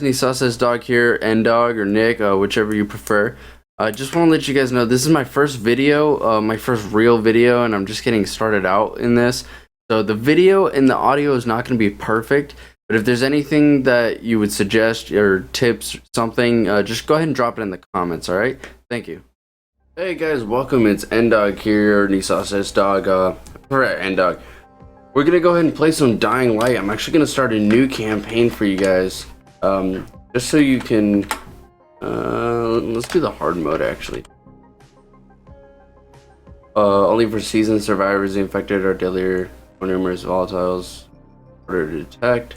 Nissa's dog here, N Dog or Nick, whichever you prefer. I just want to let you guys know this is my first video, my first real video, and I'm just getting started out in this. So the video and the audio is not going to be perfect, but if there's anything that you would suggest or tips, something, just go ahead and drop it in the comments, alright? Thank you. Hey guys, welcome. It's N Dog here, Nissa's dog, N Dog. We're gonna go ahead and play some Dying Light. I'm actually gonna start a new campaign for you guys, just so you can. Let's do the hard mode actually. Only for seasoned survivors, the infected are deadlier, more numerous volatiles, harder to detect.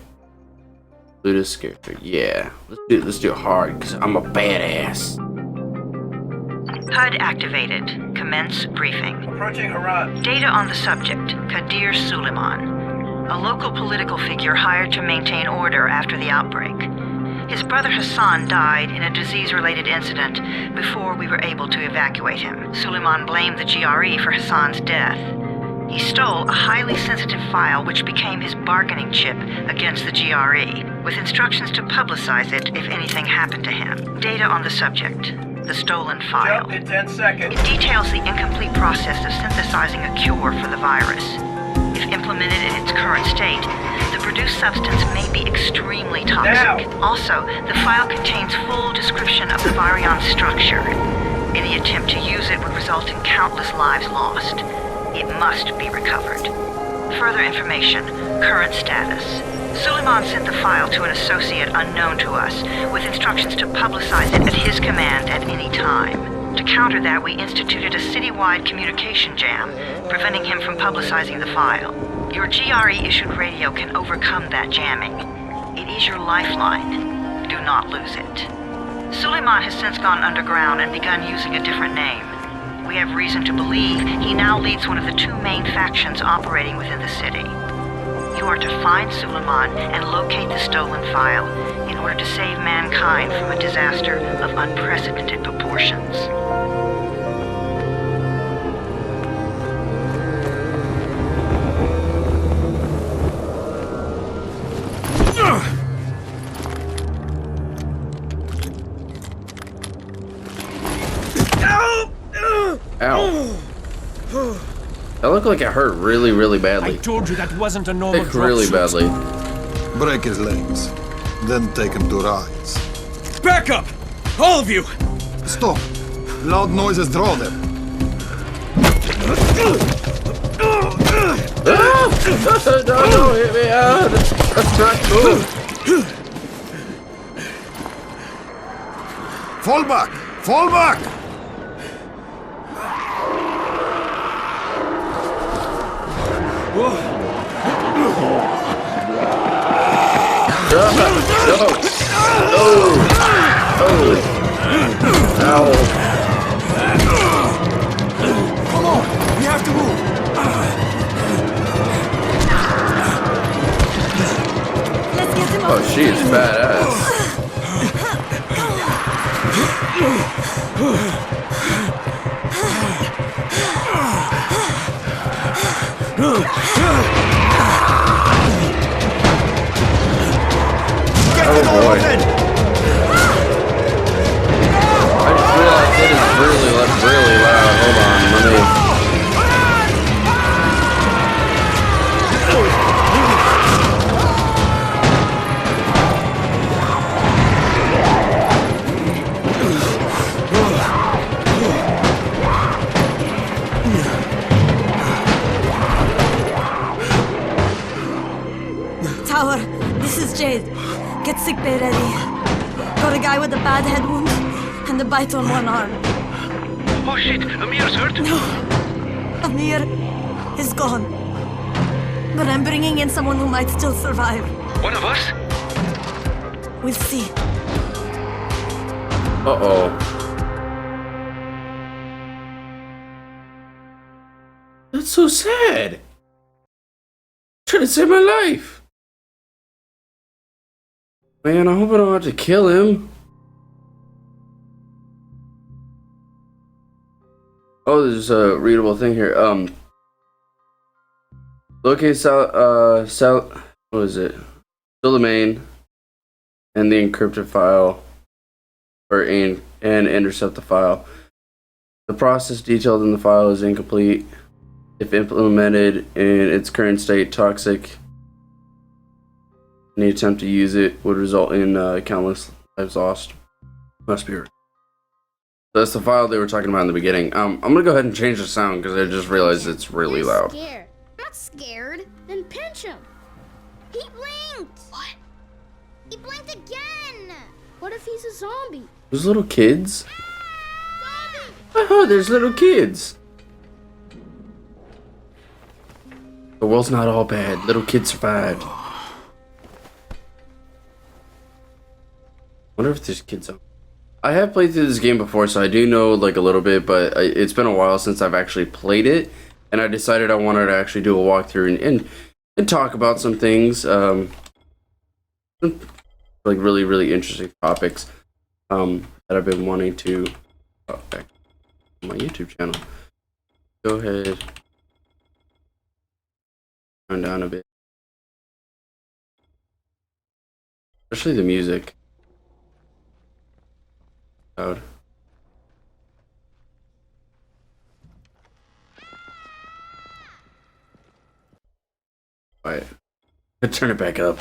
Ludus character, yeah. Let's do it hard because I'm a badass. HUD activated. Commence briefing. Approaching Harad. Data on the subject, Kadir Suleiman, a local political figure hired to maintain order after the outbreak. His brother Hassan died in a disease-related incident before we were able to evacuate him. Suleiman blamed the GRE for Hassan's death. He stole a highly sensitive file which became his bargaining chip against the GRE, with instructions to publicize it if anything happened to him. Data on the subject. The stolen file. Jump in 10 seconds. It details the incomplete process of synthesizing a cure for the virus. If implemented in its current state, the produced substance may be extremely toxic. Now. Also, the file contains full description of the virion structure. Any attempt to use it would result in countless lives lost. It must be recovered. Further information, current status. Suleiman sent the file to an associate unknown to us, with instructions to publicize it at his command at any time. To counter that, we instituted a citywide communication jam, preventing him from publicizing the file. Your GRE-issued radio can overcome that jamming. It is your lifeline. Do not lose it. Suleiman has since gone underground and begun using a different name. We have reason to believe he now leads one of the two main factions operating within the city. You are to find Suleiman and locate the stolen file in order to save mankind from a disaster of unprecedented proportions. Ow. That looked like it hurt really, really badly. I told you that wasn't a normal It really badly. Break his legs, then take him to rides. Back up! All of you! Stop! Loud noises draw them. No, hit me out! That's not cool! Fall back! Fall back! Come on! We have to move! Let's get him Oh, she is badass. Oh boy. I just realized it is really loud. Hold on, let me... Tower, this is Jade. Get sickbay ready. Got a guy with a bad head wound and a bite on one arm. Oh shit, Amir's hurt? Amir is gone. But I'm bringing in someone who might still survive. One of us? We'll see. Uh-oh. That's so sad. Trying to save my life. Man, I hope I don't have to kill him. Oh, there's a readable thing here. Locate what is it? Suleiman and the encrypted file, and intercept the file. The process detailed in the file is incomplete. If implemented in its current state, toxic. Any attempt to use it would result in countless lives lost. Must be right. So that's the file they were talking about in the beginning. I'm gonna go ahead and change the sound because I just realized it's really You're loud. Scared. I'm not scared. Then pinch him. He blinked. What? He blinked again. What if he's a zombie? There's little kids. Zombie! Oh, there's little kids. The world's not all bad. Little kids survived. Wonder if there's kids on. I have played through this game before, so I do know like a little bit, but it's been a while since I've actually played it, and I decided I wanted to actually do a walkthrough and talk about some things, like really interesting topics that I've been wanting to back on my YouTube channel. Go ahead, turn down a bit, especially the music. Loud. Quiet. Turn it back up.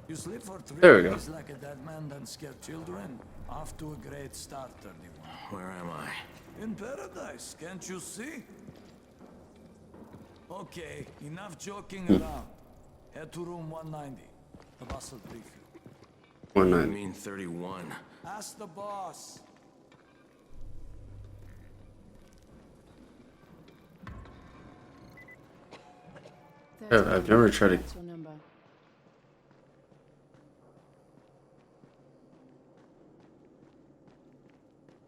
You sleep for 3 There we go. days like a dead man, then scare children. Off to a great start, 31. Where am I? In paradise, can't you see? Okay, enough joking around. Head to room 190. The boss will brief you. One I night. mean 31. Ask the boss. I've never tried to.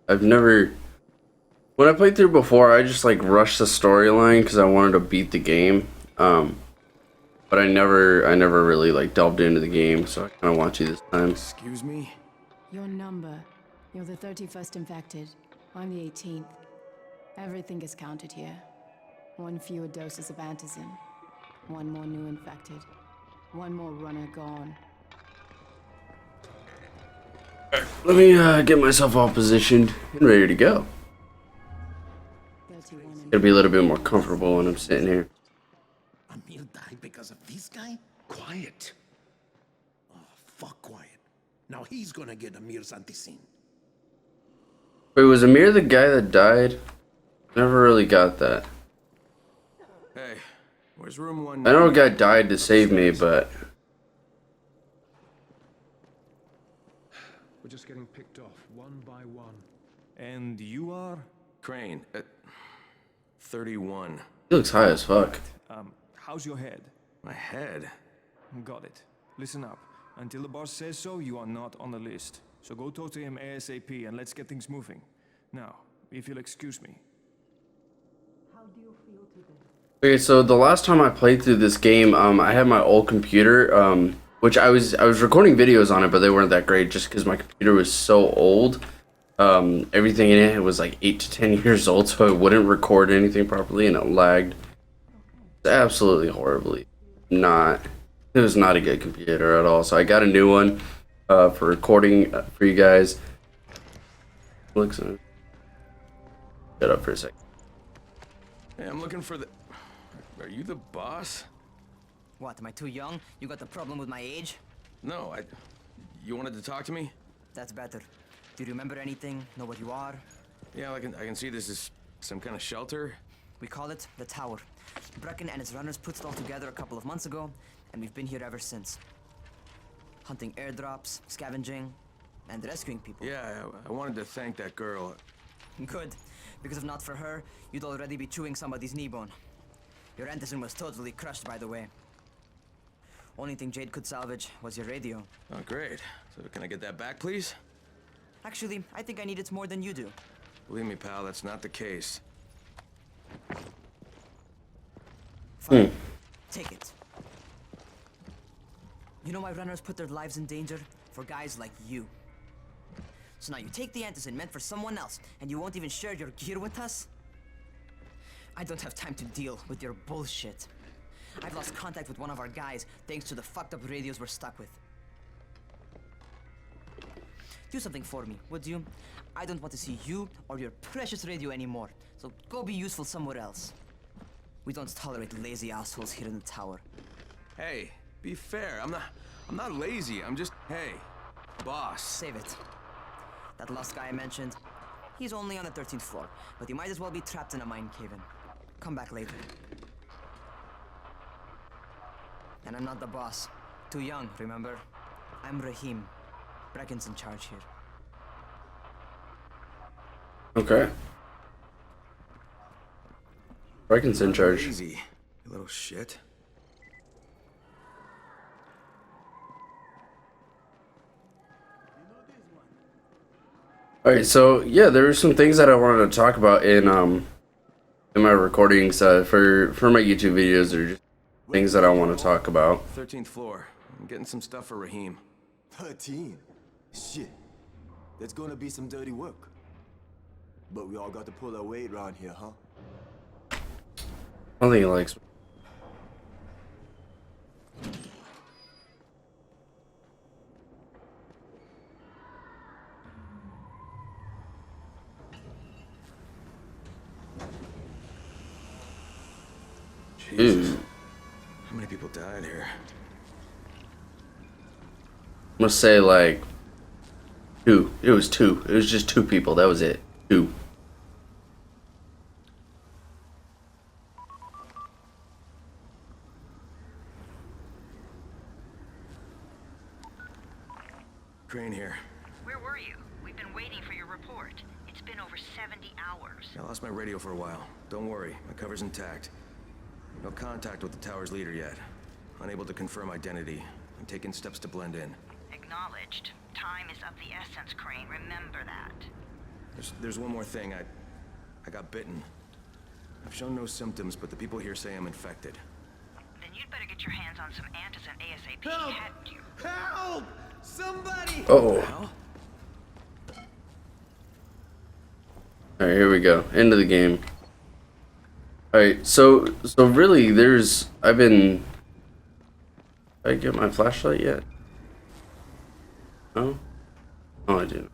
I've never. When I played through before, I just like rushed the storyline because I wanted to beat the game. But I never really like delved into the game, so I kind of want to this time. Excuse me? Your number. You're the 31st infected. I'm the 18th. Everything is counted here. One fewer doses of antizin. One more new infected. One more runner gone. Let me get myself all positioned and ready to go. 31 Gotta be a little bit more comfortable when I'm sitting here. Amir died because of this guy? Quiet. Oh, fuck quiet. Now he's gonna get Amir's antiseen. Wait, was Amir the guy that died? Never really got that. Hey, where's room 1? I know a guy died to save me, but We're just getting picked off, one by one. And you are? Crane, 31. he looks high as fuck. How's your head? My head? Got it. Listen up. Until the boss says so, you are not on the list. So go talk to him ASAP and let's get things moving. Now, if you'll excuse me. Okay, so the last time I played through this game, I had my old computer, which I was recording videos on it, but they weren't that great just because my computer was so old. Everything in it was like 8 to 10 years old, so it wouldn't record anything properly, and it lagged absolutely horribly. It was not a good computer at all. So I got a new one for recording for you guys. Looks. Shut up for a second. Hey, I'm looking for the... Are you the boss? What, am I too young? You got the problem with my age? No, You wanted to talk to me? That's better. Do you remember anything? Know what you are? Yeah, I can see this is some kind of shelter. We call it the Tower. Brecken and his runners put it all together a couple of months ago, and we've been here ever since. Hunting airdrops, scavenging, and rescuing people. Yeah, I wanted to thank that girl. Good, because if not for her, you'd already be chewing somebody's knee bone. Your antizin was totally crushed, by the way. Only thing Jade could salvage was your radio. Oh, great. So can I get that back, please? Actually, I think I need it more than you do. Believe me, pal, that's not the case. Fine. Take it. You know why runners put their lives in danger? For guys like you. So now you take the antizin meant for someone else, and you won't even share your gear with us? I don't have time to deal with your bullshit. I've lost contact with one of our guys thanks to the fucked up radios we're stuck with. Do something for me, would you? I don't want to see you or your precious radio anymore, so go be useful somewhere else. We don't tolerate lazy assholes here in the tower. Hey, be fair. I'm not lazy. I'm just, hey, boss. Save it. That last guy I mentioned, he's only on the 13th floor, but he might as well be trapped in a mine cave-in. Come back later. And I'm not the boss. Too young, remember? I'm Rahim. Brecken's in charge here. Okay. Brecken's in charge. Easy, you little shit. Alright, so yeah, there were some things that I wanted to talk about in my recordings for my YouTube videos. Or just things that I want to talk about. 13th floor. I'm getting some stuff for Rahim. 13? Shit. That's gonna be some dirty work. But we all got to pull our weight around here, huh? I don't think he likes me. Jesus. How many people died here? I'm gonna say like 2. It was 2. It was just 2 people. That was it. 2. Crane here. Where were you? We've been waiting for your report. It's been over 70 hours. I lost my radio for a while. Don't worry, my cover's intact. No contact with the tower's leader yet. Unable to confirm identity. I'm taking steps to blend in. Acknowledged. Time is of the essence, Crane. Remember that. There's one more thing. I got bitten. I've shown no symptoms, but the people here say I'm infected. Then you'd better get your hands on some antizin ASAP. Help! Hadn't you? Help! Somebody! Oh. Alright, here we go. End of the game. Alright, so really there's did I get my flashlight yet? No? Oh, I didn't.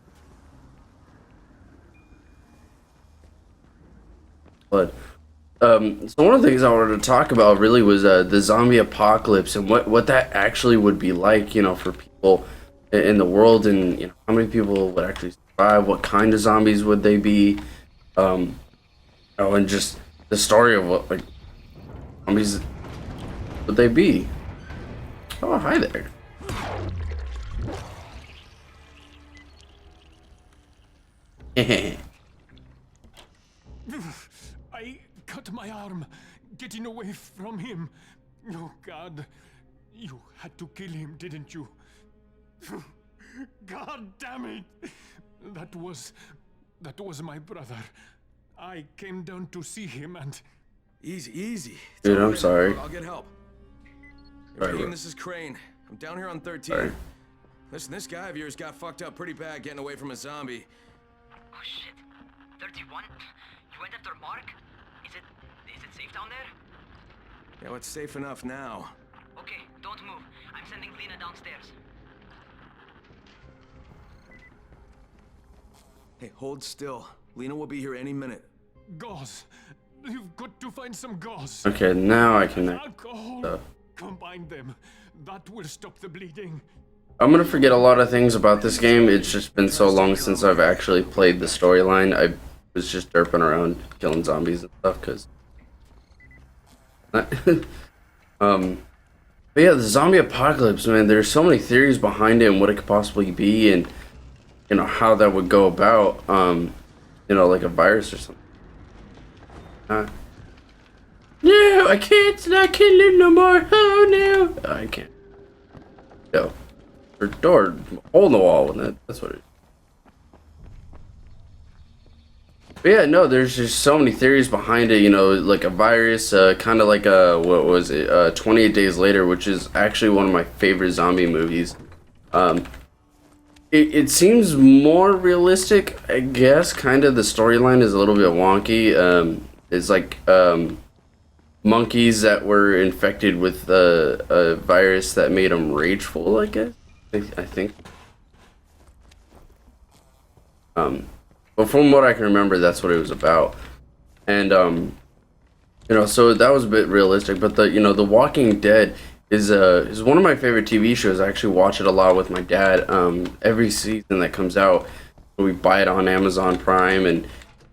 But so one of the things I wanted to talk about really was the zombie apocalypse and what that actually would be like, you know, for people in the world, and you know how many people would actually survive, what kind of zombies would they be, and just the story of what like zombies would they be. Oh, hi there. I cut my arm getting away from him. Oh, God. You had to kill him, didn't you? God damn it! That was my brother. I came down to see him and... Easy. Dude, I'm sorry. I'll get help. Right. Rahim, this is Crane. I'm down here on 13. Sorry. Listen, this guy of yours got fucked up pretty bad getting away from a zombie. Oh shit. 31? You went after Mark? Is it safe down there? Yeah, well, it's safe enough now. Okay, don't move. I'm sending Lena downstairs. Hey, hold still. Lena will be here any minute. Gauze. You've got to find some gauze. Okay, now I can. Alcohol. Combine them. That will stop the bleeding. I'm gonna forget a lot of things about this game. It's just been so long since I've actually played the storyline. I was just derping around killing zombies and stuff because but yeah, the zombie apocalypse, man, there's so many theories behind it and what it could possibly be, and you know how that would go about, you know, like a virus or something. No, I can't live no more. Oh no, I can't. Yo, or door, hole in the wall, and that's what it is. But yeah, no, there's just so many theories behind it, you know, like a virus, kind of like what was it, 28 Days Later, which is actually one of my favorite zombie movies. It seems more realistic, I guess. Kind of the storyline is a little bit wonky. is like monkeys that were infected with a virus that made them rageful, I guess. I think. But from what I can remember, that's what it was about. And you know, so that was a bit realistic. But The Walking Dead is one of my favorite TV shows. I actually watch it a lot with my dad. Every season that comes out, we buy it on Amazon Prime and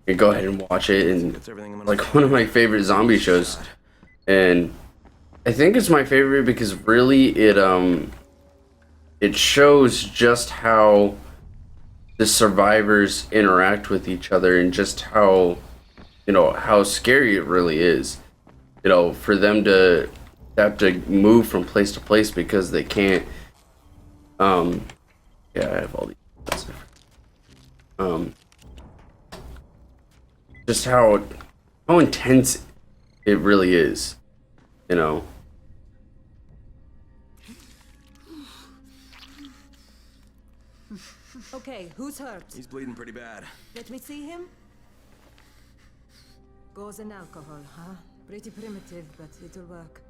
we go ahead and watch it. And like one of my favorite zombie shows. And I think it's my favorite because really it shows just how the survivors interact with each other and just how, you know, how scary it really is, you know, for them to have to move from place to place because they can't. Yeah, I have all these. Just how intense it really is, you know. Okay, who's hurt? He's bleeding pretty bad. Let me see him. Gauze and alcohol, huh? Pretty primitive, but it'll work.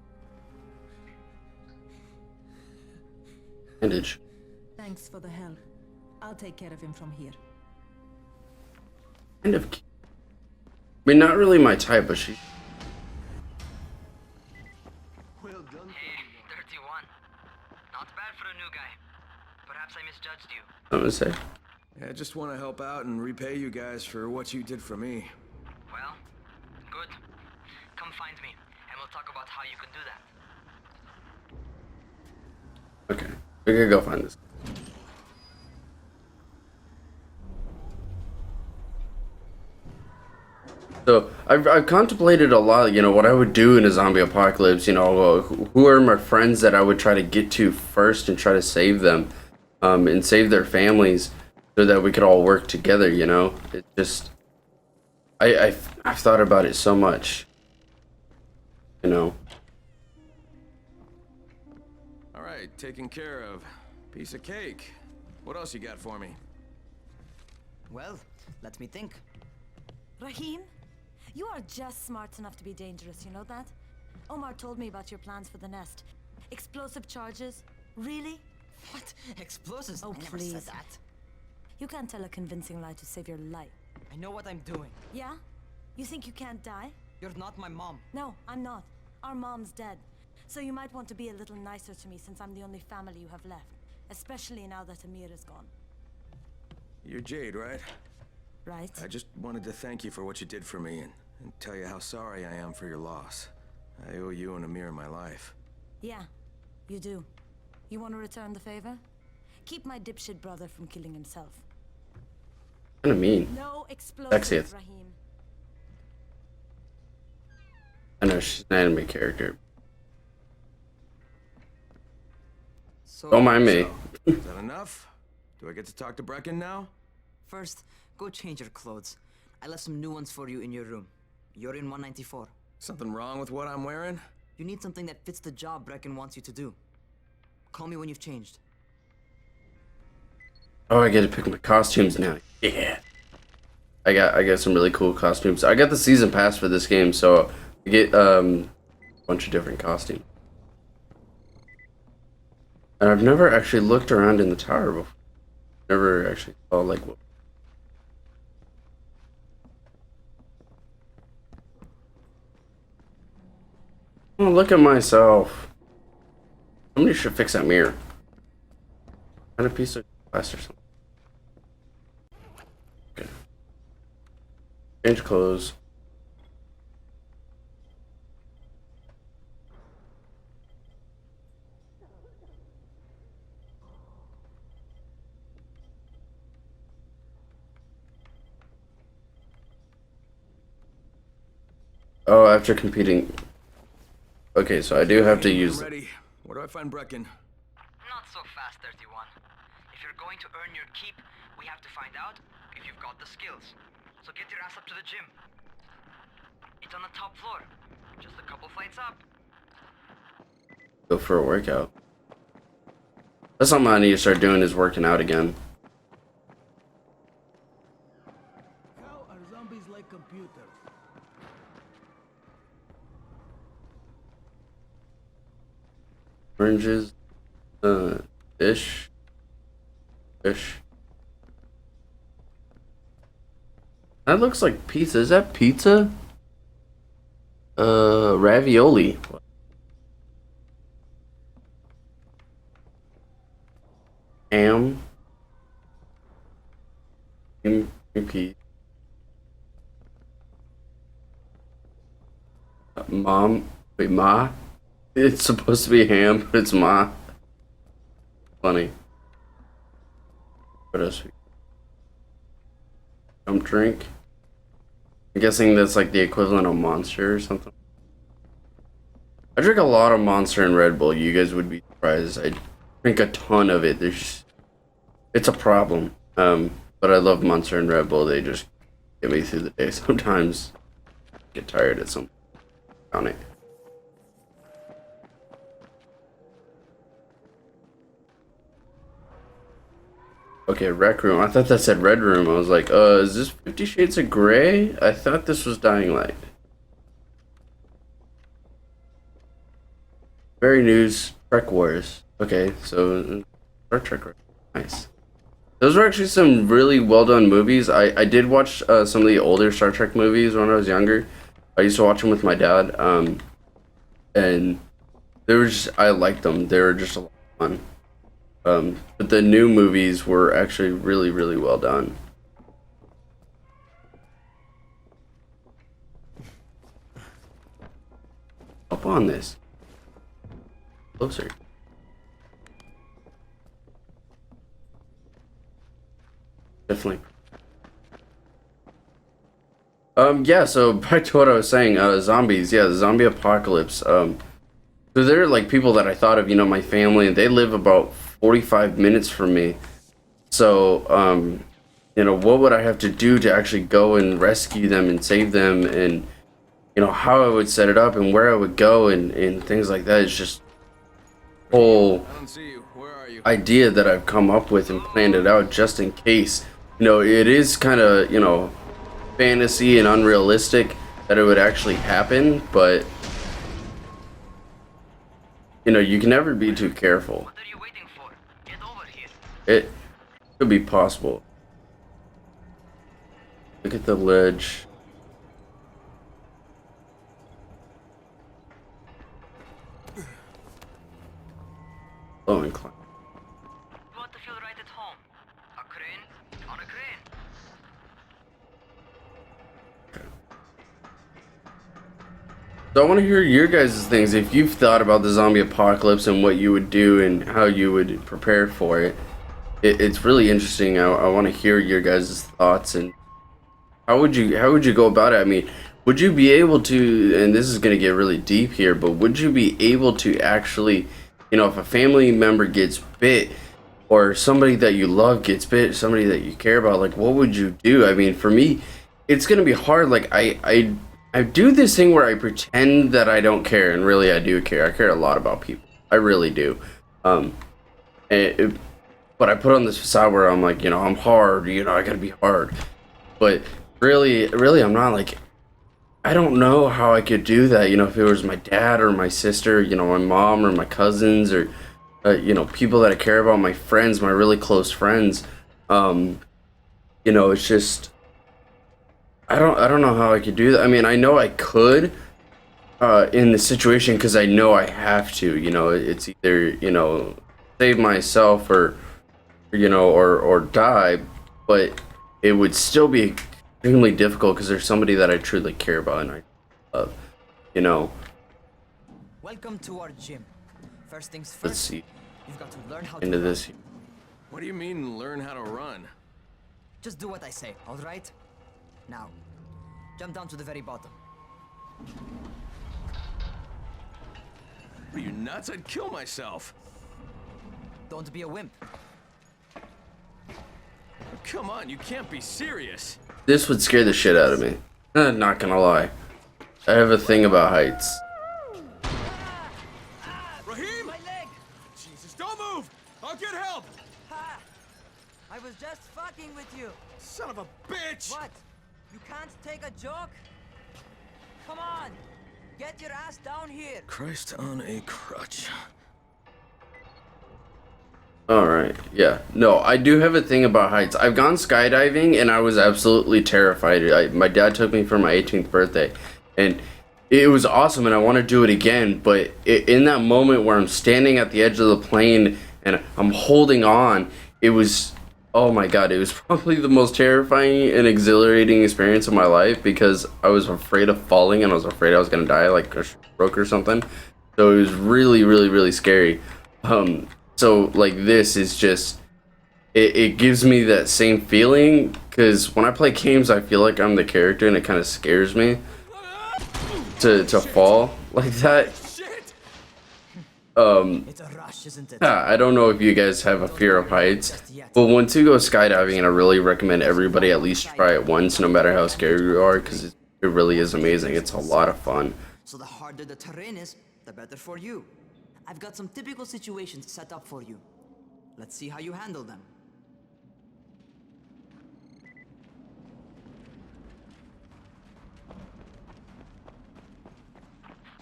Bandage. Thanks for the help. I'll take care of him from here. Kind of. I mean, not really my type, but she. Hey, 31. Not bad for a new guy. Perhaps I misjudged you. I'm gonna say. Yeah, I just want to help out and repay you guys for what you did for me. Well, good. Come find me, and we'll talk about how you can do that. Okay, we gotta go find this. So I've contemplated a lot, you know, what I would do in a zombie apocalypse. You know, who are my friends that I would try to get to first and try to save them, and save their families, so that we could all work together. You know, it just I've thought about it so much. You know. All right, taken care of. Piece of cake. What else you got for me? Well, let me think. Rahim, you are just smart enough to be dangerous, you know that? Omar told me about your plans for the nest. Explosive charges? Really? What? Explosives? Oh, I never please. said that. You can't tell a convincing lie to save your life. I know what I'm doing. Yeah? You think you can't die? You're not my mom. No, I'm not. Our mom's dead. So you might want to be a little nicer to me since I'm the only family you have left. Especially now that Amir is gone. You're Jade, right? Right. I just wanted to thank you for what you did for me and tell you how sorry I am for your loss. I owe you and Amir my life. Yeah, you do. You want to return the favor? Keep my dipshit brother from killing himself. Kind of mean. No explosives, Sexiest. Rahim. I know she's an anime character. So, Don't mind me. Is that enough? Do I get to talk to Brecken now? First, go change your clothes. I left some new ones for you in your room. You're in 194. Something wrong with what I'm wearing? You need something that fits the job Brecken wants you to do. Call me when you've changed. Oh, I get to pick my costumes now. Yeah. I got some really cool costumes. I got the season pass for this game, so I get a bunch of different costumes. And I've never actually looked around in the tower before. Never actually saw like what. Oh, look at myself. Somebody should fix that mirror. Find a piece of glass or something. Okay. Change clothes. Oh, after competing. Okay, so I do have to use. I'm ready. Where do I find Brecken? Not so fast, 31. If you're going to earn your keep, we have to find out if you've got the skills. So get your ass up to the gym. It's on the top floor. Just a couple flights up. Go for a workout. That's something I need to start doing, is working out again. How are zombies like computers? Oranges. Fish. Fish. That looks like pizza. Is that pizza? Ravioli. Ham. Green peas. Mom. Wait, Ma? It's supposed to be ham, but it's Ma. Funny. What else? Jump drink. I'm guessing that's like the equivalent of Monster or something. I drink a lot of Monster and Red Bull. You guys would be surprised. I drink a ton of it. It's a problem. But I love Monster and Red Bull. They just get me through the day. Sometimes I get tired at some on it. Okay, Rec Room. I thought that said Red Room. I was like, is this 50 Shades of Grey? I thought this was Dying Light. Very News, Trek Wars. Okay, so Star Trek. Nice. Those were actually some really well done movies. I did watch some of the older Star Trek movies when I was younger. I used to watch them with my dad. And they were just, I liked them. They were just a lot of fun. But the new movies were actually really, really well done. Up on this. Closer. Definitely. Yeah, so back to what I was saying, zombies, yeah, the zombie apocalypse. So they're like people that I thought of, you know, my family, and they live about 45 minutes from me. So, you know, what would I have to do to actually go and rescue them and save them, and, you know, how I would set it up and where I would go and things like that. It's just whole idea that I've come up with and planned it out just in case. You know, it is kind of, you know, fantasy and unrealistic that it would actually happen, but you know, you can never be too careful. What are you waiting for? Get over here. It could be possible. Look at the ledge. Low incline. You want to feel right at home? A crane? On a crane. So I want to hear your guys' things. If you've thought about the zombie apocalypse and what you would do and how you would prepare for it, it's really interesting. I want to hear your guys' thoughts and how would you go about it? I mean, would you be able to? And this is going to get really deep here, but would you be able to actually, you know, if a family member gets bit or somebody that you love gets bit, somebody that you care about, like what would you do? I mean, for me, it's going to be hard. Like I do this thing where I pretend that I don't care, and really I do care. I care a lot about people. I really do. But I put on this facade where I'm like, you know, I'm hard, you know, I gotta be hard. But really I'm not. Like, I don't know how I could do that, you know, if it was my dad or my sister, you know, my mom or my cousins or, you know, people that I care about, my friends, my really close friends. You know, it's just, I don't know how I could do that. I mean, I know I could in the situation because I know I have to. You know, it's either, you know, save myself or, you know, or die. But it would still be extremely difficult because there's somebody that I truly care about and I love. You know. Welcome to our gym. First things first. Let's see. You've got to learn how to Into run. this. What do you mean, learn how to run? Just do what I say, all right? Now, jump down to the very bottom. Are you nuts? I'd kill myself. Don't be a wimp. Come on, you can't be serious. This would scare the shit out of me. Not gonna lie. I have a thing about heights. Raheem! My leg! Jesus, don't move! I'll get help! Ha! I was just fucking with you. Son of a bitch! What? You can't take a joke? Come on! Get your ass down here! Christ on a crutch. All right. Yeah. No, I do have a thing about heights. I've gone skydiving and I was absolutely terrified. My dad took me for my 18th birthday, and it was awesome, and I want to do it again. But in that moment where I'm standing at the edge of the plane and I'm holding on, it was, oh my God, it was probably the most terrifying and exhilarating experience of my life, because I was afraid of falling and I was afraid I was gonna die, like a stroke or something. So it was really, really, really scary. So like this is just, it gives me that same feeling, because when I play games I feel like I'm the character, and it kind of scares me to fall like that. I don't know if you guys have a fear of heights, but once you go skydiving, and I really recommend everybody at least try it once, no matter how scared you are, because it really is amazing. It's a lot of fun. So the harder the terrain is, the better for you. I've got some typical situations set up for you. Let's see how you handle them.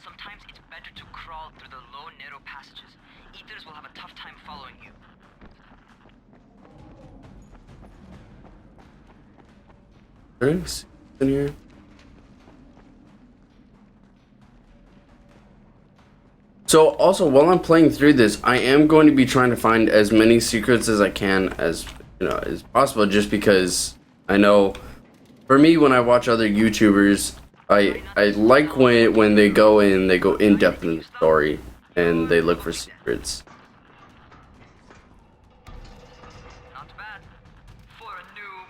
Sometimes it's better to crawl through the low, narrow passages. Eaters will have a tough time following you. Drinks in here. So also, while I'm playing through this, I am going to be trying to find as many secrets as I can, as as possible, just because I know, for me, when I watch other YouTubers, I like when they go in depth in the story and they look for secrets. Not bad for a noob.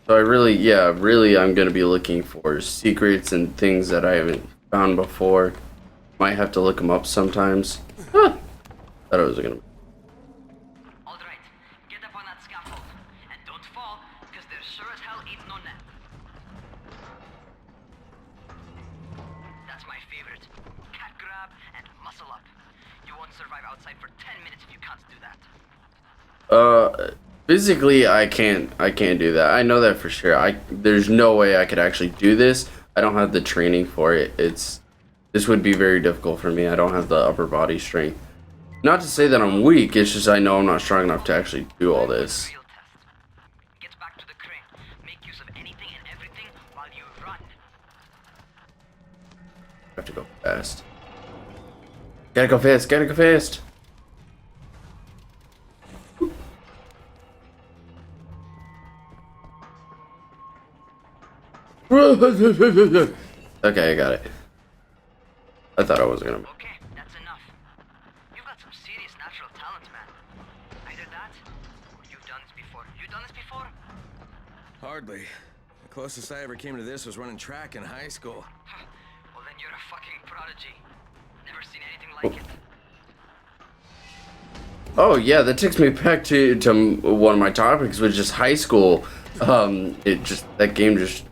So I really I'm gonna be looking for secrets and things that I haven't found before. Might have to look them up sometimes. Thought I was gonna. Alright, get up on that scaffold. And don't fall, because there sure as hell ain't no net. That's my favorite. Cat grab and muscle up. You won't survive outside for 10 minutes if you can't do that. Physically, I can't do that. I know that for sure. There's no way I could actually do this. I don't have the training for it. This would be very difficult for me. I don't have the upper body strength. Not to say that I'm weak, it's just I know I'm not strong enough to actually do all this. Get back to the crane. Make use of anything and everything while you run. I have to go fast. Gotta go fast, gotta go fast. Okay, I got it. I thought I was gonna. Okay, that's enough. You've got some serious natural talent, man. Either that, or you've done this before. You done this before? Hardly. The closest I ever came to this was running track in high school. Well, then you're a fucking prodigy. Never seen anything like it. Oh yeah, that takes me back to one of my topics, which is high school. That game just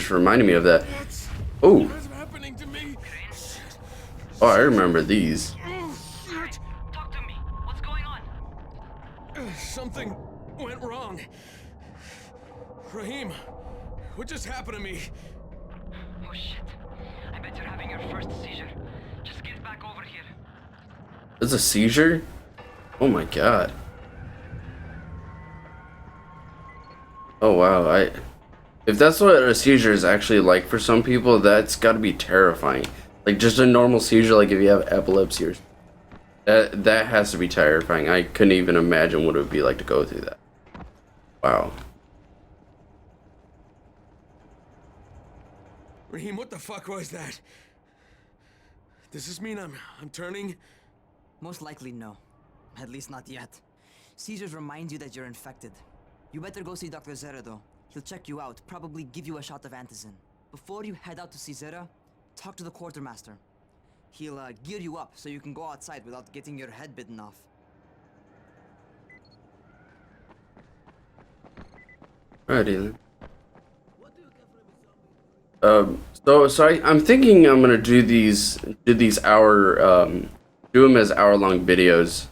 reminded me of that. Oh. Oh, I remember these. Talk to me. What's going on? Something went wrong. Rahim, what just happened to me? Oh shit. I bet you're having your first seizure. Just get back over here. It's a seizure? Oh my God. Oh wow, if that's what a seizure is actually like for some people, that's gotta be terrifying. Like just a normal seizure, like if you have epilepsy or that has to be terrifying. I couldn't even imagine what it would be like to go through that. Wow. Rahim, what the fuck was that? Does this mean I'm turning? Most likely no. At least not yet. Seizures remind you that you're infected. You better go see Dr. Zera though. He'll check you out, probably give you a shot of antizin. Before you head out to see Zera, talk to the quartermaster. He'll gear you up so you can go outside without getting your head bitten off. Alrighty then. So I'm thinking I'm gonna do these do them as hour-long videos.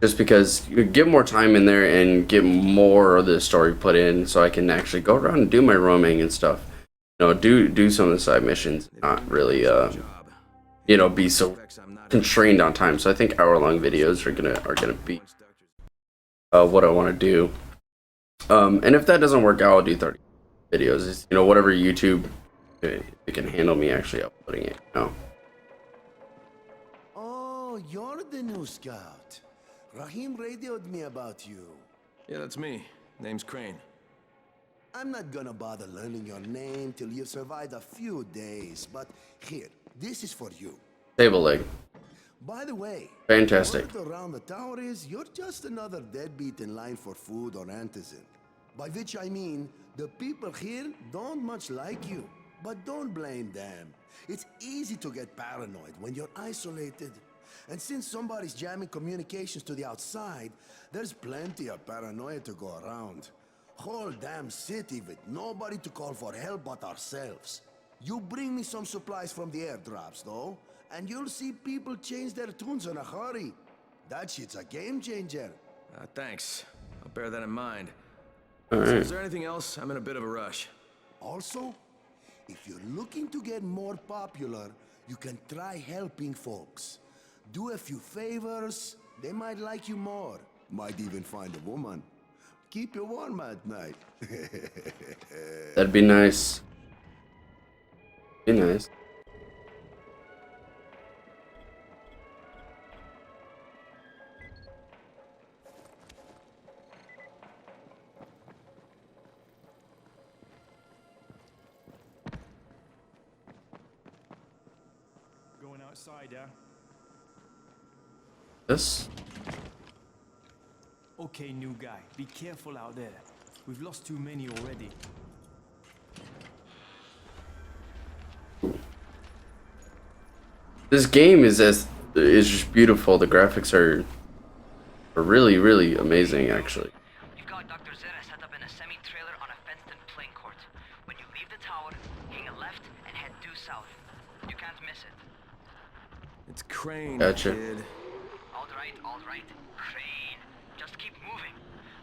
just because you get more time in there and get more of the story put in, so I can actually go around and do my roaming and stuff. You know, do some of the side missions, not really, you know, be so constrained on time. So I think hour-long videos are gonna be what I want to do. And if that doesn't work out, I'll do 30 videos. It's, you know, whatever YouTube it can handle me actually uploading it. You know. Oh, you're the new scout. Rahim radioed me about you. Yeah, that's me. Name's Crane. I'm not gonna bother learning your name till you've survived a few days, but here, this is for you. Table leg. By the way, Fantastic. word around the tower is you're just another deadbeat in line for food or antizin. By which I mean, the people here don't much like you. But don't blame them. It's easy to get paranoid when you're isolated. And since somebody's jamming communications to the outside, there's plenty of paranoia to go around. Whole damn city with nobody to call for help but ourselves. You bring me some supplies from the airdrops, though, and you'll see people change their tunes in a hurry. That shit's a game changer. Thanks. I'll bear that in mind. All right. So is there anything else? I'm in a bit of a rush. Also, if you're looking to get more popular, you can try helping folks. Do a few favors, they might like you more. Might even find a woman. Keep you warm at night. That'd be nice. Be nice. Going outside, yeah? This. Okay, new guy. Be careful out there. We've lost too many already. This game is just beautiful. The graphics are really, really amazing, actually. You've got Dr. Zera set up in a semi-trailer on a fenced-in playing court. When you leave the tower, hang a left and head due south. You can't miss it. It's Crane, Gotcha. kid. All right. Crane. Just keep moving.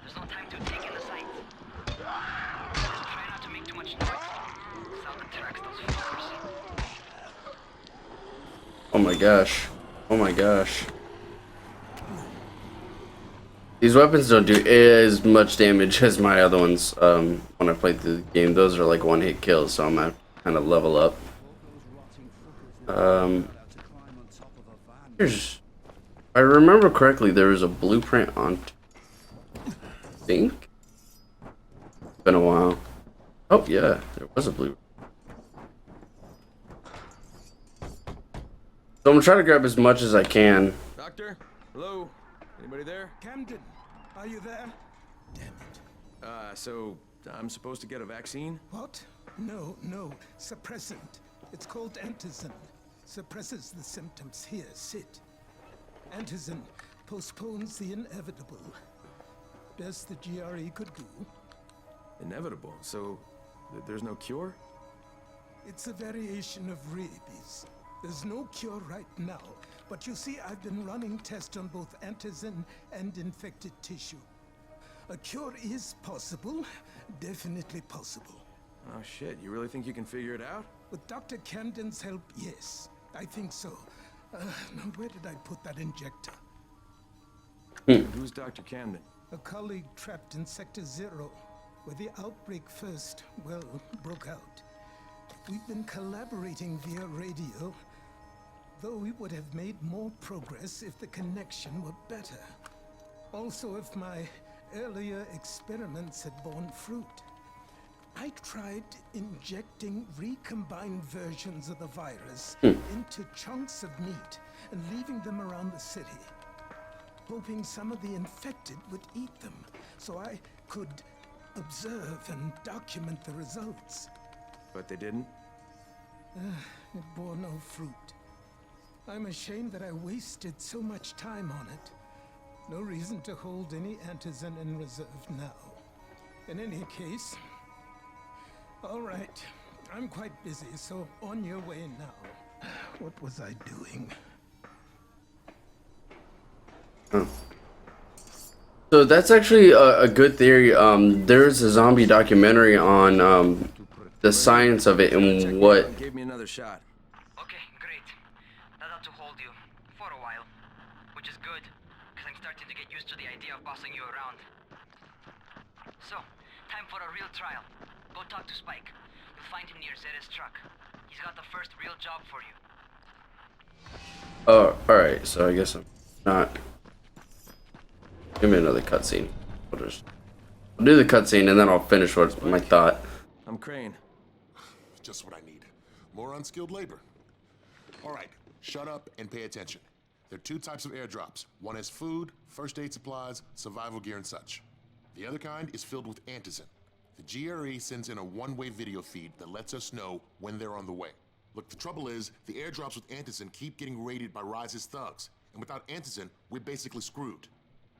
There's no time to take in the sights. Just try not to make too much noise. Sound attracts those fuckers. Oh my gosh. Oh my gosh. These weapons don't do as much damage as my other ones. When I played through the game, those are like one-hit kills, so I'm gonna kind of level up. Here's. If I remember correctly, there was a blueprint on. I think. It's been a while. Oh yeah, there was a blueprint. So I'm gonna try to grab as much as I can. Doctor? Hello? Anybody there? Camden, are you there? So I'm supposed to get a vaccine? What? No. Suppressant. It's called antizin. Suppresses the symptoms. Here, sit. Antizin postpones the inevitable. Best the GRE could do. Inevitable? So there's no cure? It's a variation of rabies. There's no cure right now, but you see, I've been running tests on both antizin and infected tissue. A cure is possible, definitely possible. Oh shit, you really think you can figure it out? With Dr. Camden's help, yes. I think so. Now where did I put that injector? Who's Dr. Camden? A colleague trapped in Sector 0, where the outbreak first, well, broke out. We've been collaborating via radio, though we would have made more progress if the connection were better. Also, if my earlier experiments had borne fruit. I tried injecting recombined versions of the virus into chunks of meat and leaving them around the city, hoping some of the infected would eat them so I could observe and document the results. But they didn't? It bore no fruit. I'm ashamed that I wasted so much time on it. No reason to hold any antizin in reserve now. In any case, all right. I'm quite busy, so on your way now. What was I doing? Oh. So that's actually a good theory. There's a zombie documentary on the science of it and what. Gave me another shot. Okay, great. That ought to hold you for a while, which is good, because I'm starting to get used to the idea of bossing you around. So, time for a real trial. Go talk to Spike. You'll find him near Zed's truck. He's got the first real job for you. Alright, so I guess I'm not. Give me another cutscene. I'll do the cutscene and then I'll finish what my thought. I'm Crane. Just what I need. More unskilled labor. Alright, shut up and pay attention. There are two types of airdrops. One has food, first aid supplies, survival gear, and such. The other kind is filled with antizin. The GRE sends in a one-way video feed that lets us know when they're on the way. Look, the trouble is, the airdrops with antizin keep getting raided by Rise's thugs. And without antizin, we're basically screwed.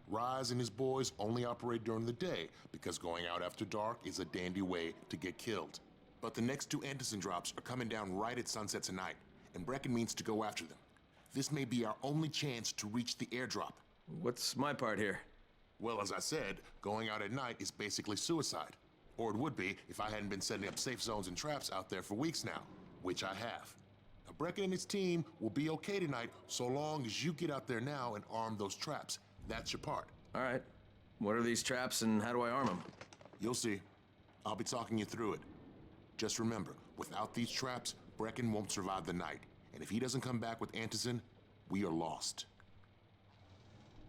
Rise and his boys only operate during the day because going out after dark is a dandy way to get killed. But the next two antizin drops are coming down right at sunset tonight, and Brecken means to go after them. This may be our only chance to reach the airdrop. What's my part here? Well, as I said, going out at night is basically suicide. Or it would be if I hadn't been setting up safe zones and traps out there for weeks now, which I have. Now, Brecken and his team will be okay tonight so long as you get out there now and arm those traps. That's your part. All right. What are these traps and how do I arm them? You'll see. I'll be talking you through it. Just remember, without these traps, Brecken won't survive the night. And if he doesn't come back with antizin, we are lost.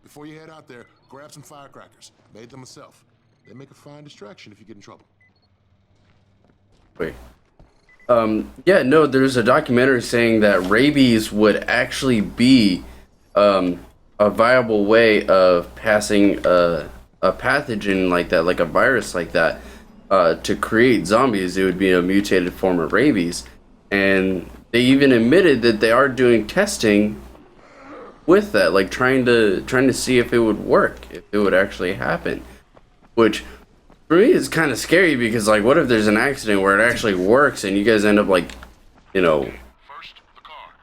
Before you head out there, grab some firecrackers. Made them myself. They make a fine distraction if you get in trouble. Wait. Yeah, no, there's a documentary saying that rabies would actually be a viable way of passing a pathogen like that, like a virus like that, to create zombies. It would be a mutated form of rabies. And they even admitted that they are doing testing with that, like trying to see if it would work, if it would actually happen. Which for me is kind of scary because, like, what if there's an accident where it actually works and you guys end up, like, you know. First, the car.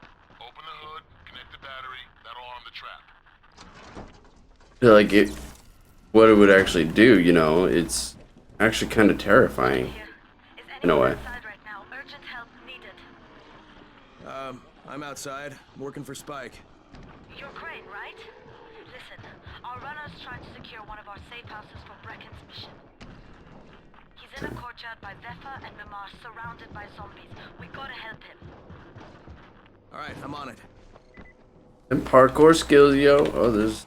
Open the hood, connect the battery, that'll arm the trap. Like, what it would actually do, you know, it's actually kind of terrifying in a way. I'm outside, working for Spike. You're Crane, right? Listen, our runner's trying to secure one of our safe houses for Brecken's mission. He's in a courtyard by Vefa and Mimar, surrounded by zombies. We gotta help him. Alright, I'm on it. And parkour skills, yo. Oh, there's.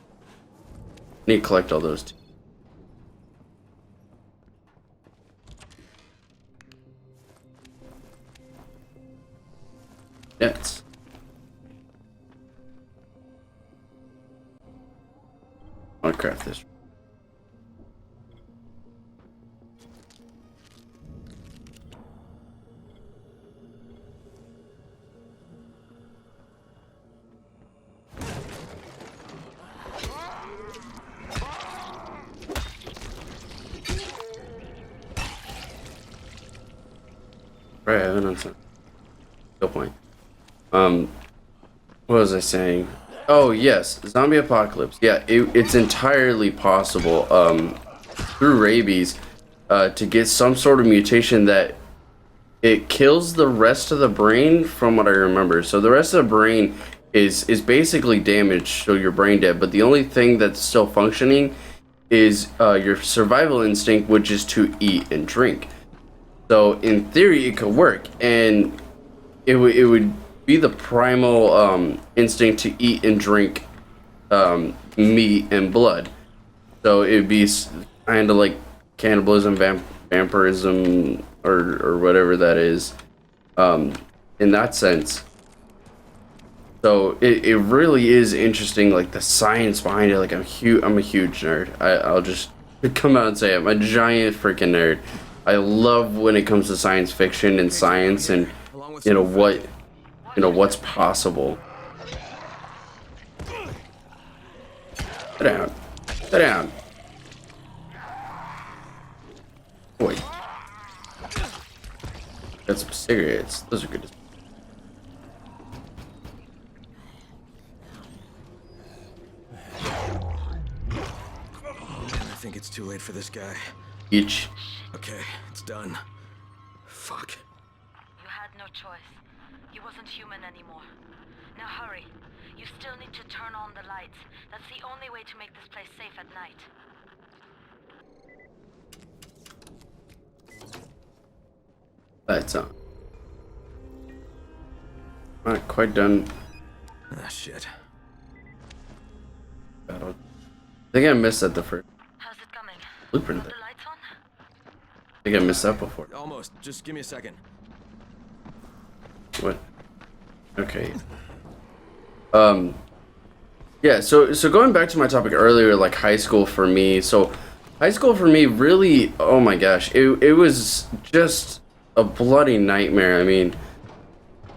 Need to collect all those too. Yes. I'll craft this. Right, I haven't answered. Good point. What was I saying? Oh yes, zombie apocalypse. Yeah, it's entirely possible through rabies to get some sort of mutation that it kills the rest of the brain, from what I remember. So the rest of the brain is basically damaged, so you're brain dead. But the only thing that's still functioning is your survival instinct, which is to eat and drink. So in theory, it could work, and it would be the primal instinct to eat and drink meat and blood. So it would be kind of like cannibalism, vampirism, or whatever that is, in that sense. So it really is interesting, like the science behind it. Like I'm a huge nerd. I'll just come out and say I'm a giant freaking nerd. I love when it comes to science fiction and science and what's possible. Sit down. Sit down. Boy. Got some cigarettes. Those are good. too late for this guy. Each. Okay, it's done. Fuck. You had no choice. He wasn't human anymore. Now hurry. You still need to turn on the lights. That's the only way to make this place safe at night. Lights on. Not quite done. Ah, shit. I think I missed that the first. How's it coming? Blueprint. The lights on? I think I missed that before. Almost. Just give me a second. What? Okay. Yeah, so going back to my topic earlier, like high school for me. So high school for me really, oh my gosh, it was just a bloody nightmare. I mean,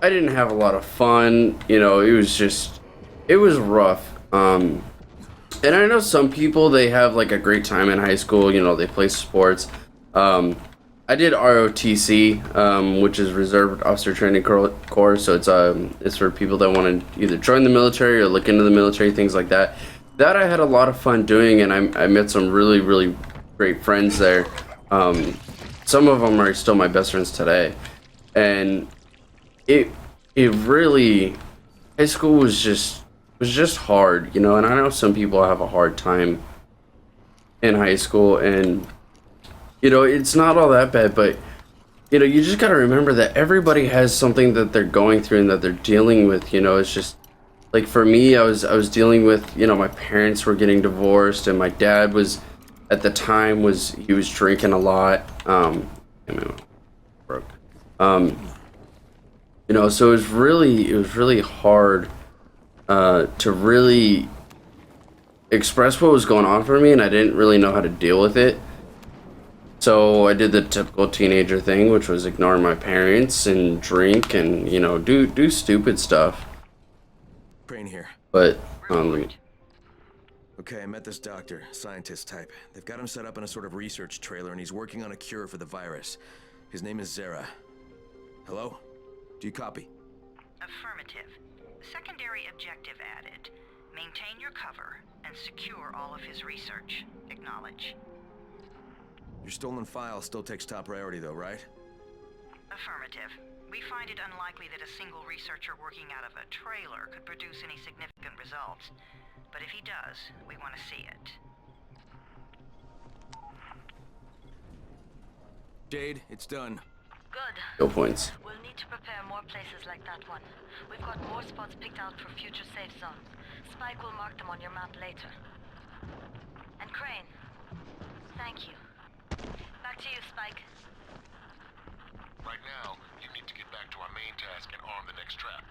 I didn't have a lot of fun, you know, it was rough. And I know some people, they have like a great time in high school, you know, they play sports. I did ROTC, which is Reserve Officer Training Corps, so it's for people that want to either join the military or look into the military, things like that. That I had a lot of fun doing, and I met some really, really great friends there. Some of them are still my best friends today. And it really, high school was just hard, you know, and I know some people have a hard time in high school, and you know, it's not all that bad, but you know, you just got to remember that everybody has something that they're going through and that they're dealing with, you know. It's just like for me, I was dealing with, you know, my parents were getting divorced, and my dad was at the time was drinking a lot. Broke. You know, so it was really hard to really express what was going on for me, and I didn't really know how to deal with it. So I did the typical teenager thing, which was ignore my parents and drink and, you know, do stupid stuff. Crane here. But okay, I met this doctor, scientist type. They've got him set up in a sort of research trailer, and he's working on a cure for the virus. His name is Zere. Hello? Do you copy? Affirmative. Secondary objective added. Maintain your cover and secure all of his research. Acknowledge. Your stolen file still takes top priority though, right? Affirmative. We find it unlikely that a single researcher working out of a trailer could produce any significant results. But if he does, we want to see it. Jade, it's done. Good. No points. We'll need to prepare more places like that one. We've got more spots picked out for future safe zones. Spike will mark them on your map later. And Crane, thank you. Back to you, Spike. Right now, you need to get back to our main task and arm the next trap.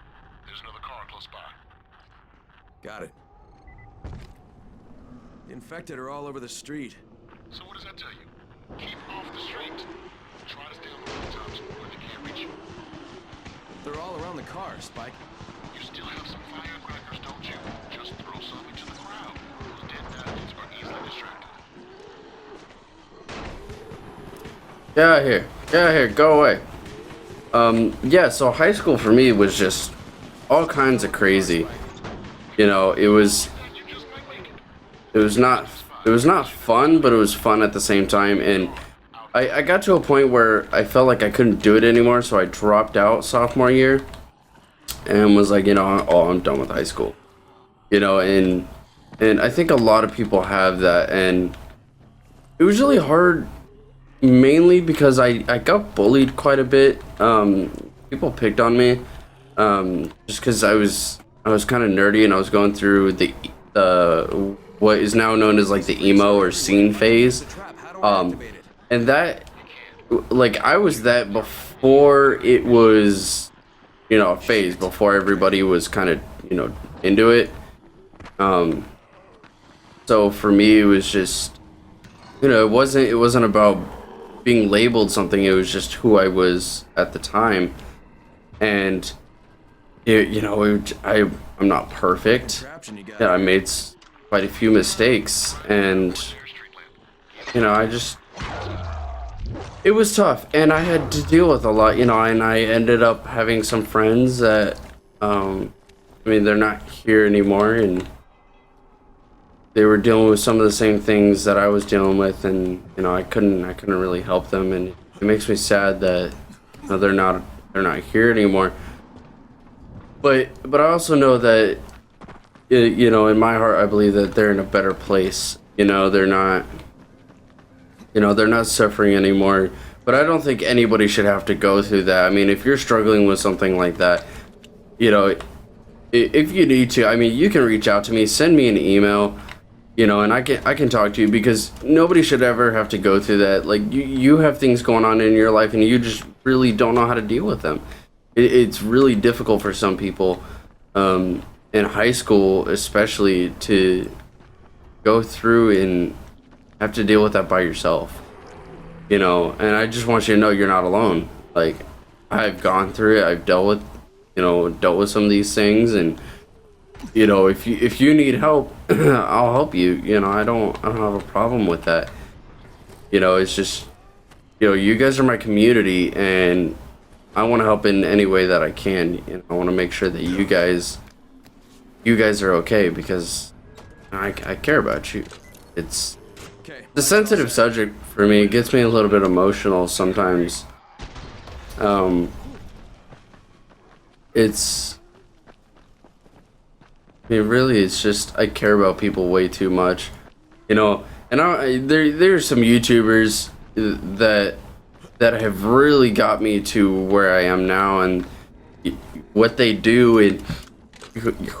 There's another car close by. Got it. The infected are all over the street. So what does that tell you? Keep off the street. Try to stay on the rooftops where they can't reach you. They're all around the car, Spike. You still have some firecrackers, don't you? Just throw some into the crowd. Those dead bastards are easily distracted. Get out of here. Get out of here. Go away. Yeah, so high school for me was just all kinds of crazy. You know, it was not fun, but it was fun at the same time, and I got to a point where I felt like I couldn't do it anymore, so I dropped out sophomore year and was like, you know, oh, I'm done with high school. You know, and I think a lot of people have that, and it was really hard, mainly because I got bullied quite a bit. People picked on me just because I was kind of nerdy, and I was going through the what is now known as like the emo or scene phase. And that, like, I was that before it was, you know, a phase, before everybody was kind of, you know, into it. So for me, it was just, you know, it wasn't about being labeled something. It was just who I was at the time. And you know, I'm not perfect. Yeah, I made quite a few mistakes, and you know, it was tough, and I had to deal with a lot, you know, and I ended up having some friends that, I mean, they're not here anymore, and they were dealing with some of the same things that I was dealing with, and you know, I couldn't really help them, and it makes me sad that you know, they're not here anymore. But I also know that you know, in my heart, I believe that they're in a better place. You know, they're not suffering anymore. But I don't think anybody should have to go through that. I mean, if you're struggling with something like that, you know, if you need to, I mean, you can reach out to me, send me an email, you know, and I can talk to you, because nobody should ever have to go through that. Like, you have things going on in your life and you just really don't know how to deal with them. It's really difficult for some people, in high school especially, to go through and have to deal with that by yourself, you know. And I just want you to know you're not alone. Like, I've gone through it. I've dealt with some of these things, and you know, if you need help, I'll help you. You know, I don't have a problem with that. You know, it's just, you know, you guys are my community, and I want to help in any way that I can. You know, I want to make sure that you guys are okay, because I care about you. It's a sensitive subject for me. It gets me a little bit emotional sometimes. It's just, I care about people way too much, you know. And there's some YouTubers that have really got me to where I am now, and what they do and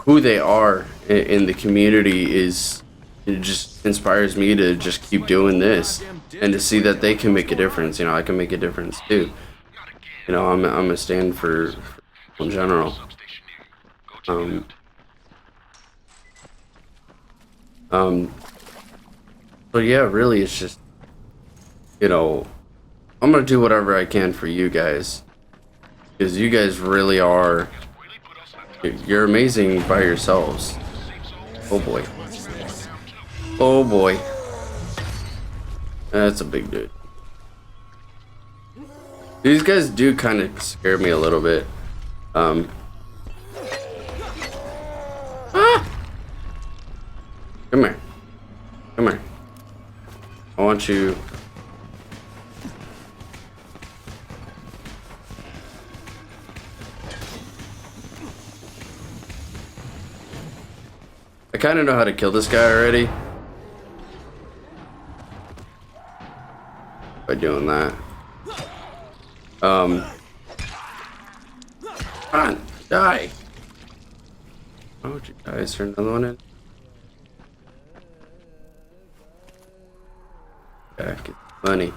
who they are in the community is, it just inspires me to just keep doing this, and to see that they can make a difference. You know, I can make a difference too. You know, I'm a stand for in general. But yeah, really, it's just, you know, I'm gonna do whatever I can for you guys, because you guys really are, you're amazing by yourselves. Oh boy. Oh boy. That's a big dude. These guys do kind of scare me a little bit. Come here. Come here. I want you. I kind of know how to kill this guy already. By doing that. Come on, die. Why would you die? Is there another one in? Yeah, get funny.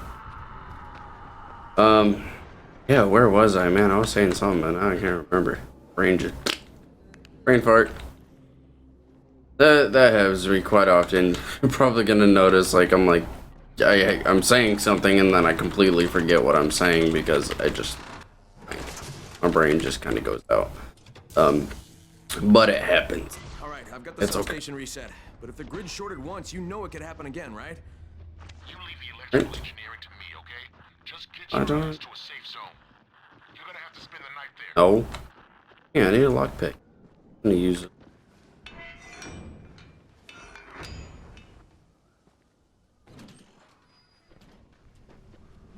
Yeah, where was I, man? I was saying something, but now I can't remember. Brain fart. That happens to me quite often. You're probably gonna notice, like, I'm saying something and then I completely forget what I'm saying, because my brain just kind of goes out. But it happens. All right, I've got the substation reset. But if the grid shorted once, you know it could happen again, right? You leave the electrical engineering to me, okay? Just get your ass to a safe zone. You're gonna have to spend the night there. No. Yeah, I need a lockpick. I'm gonna use it.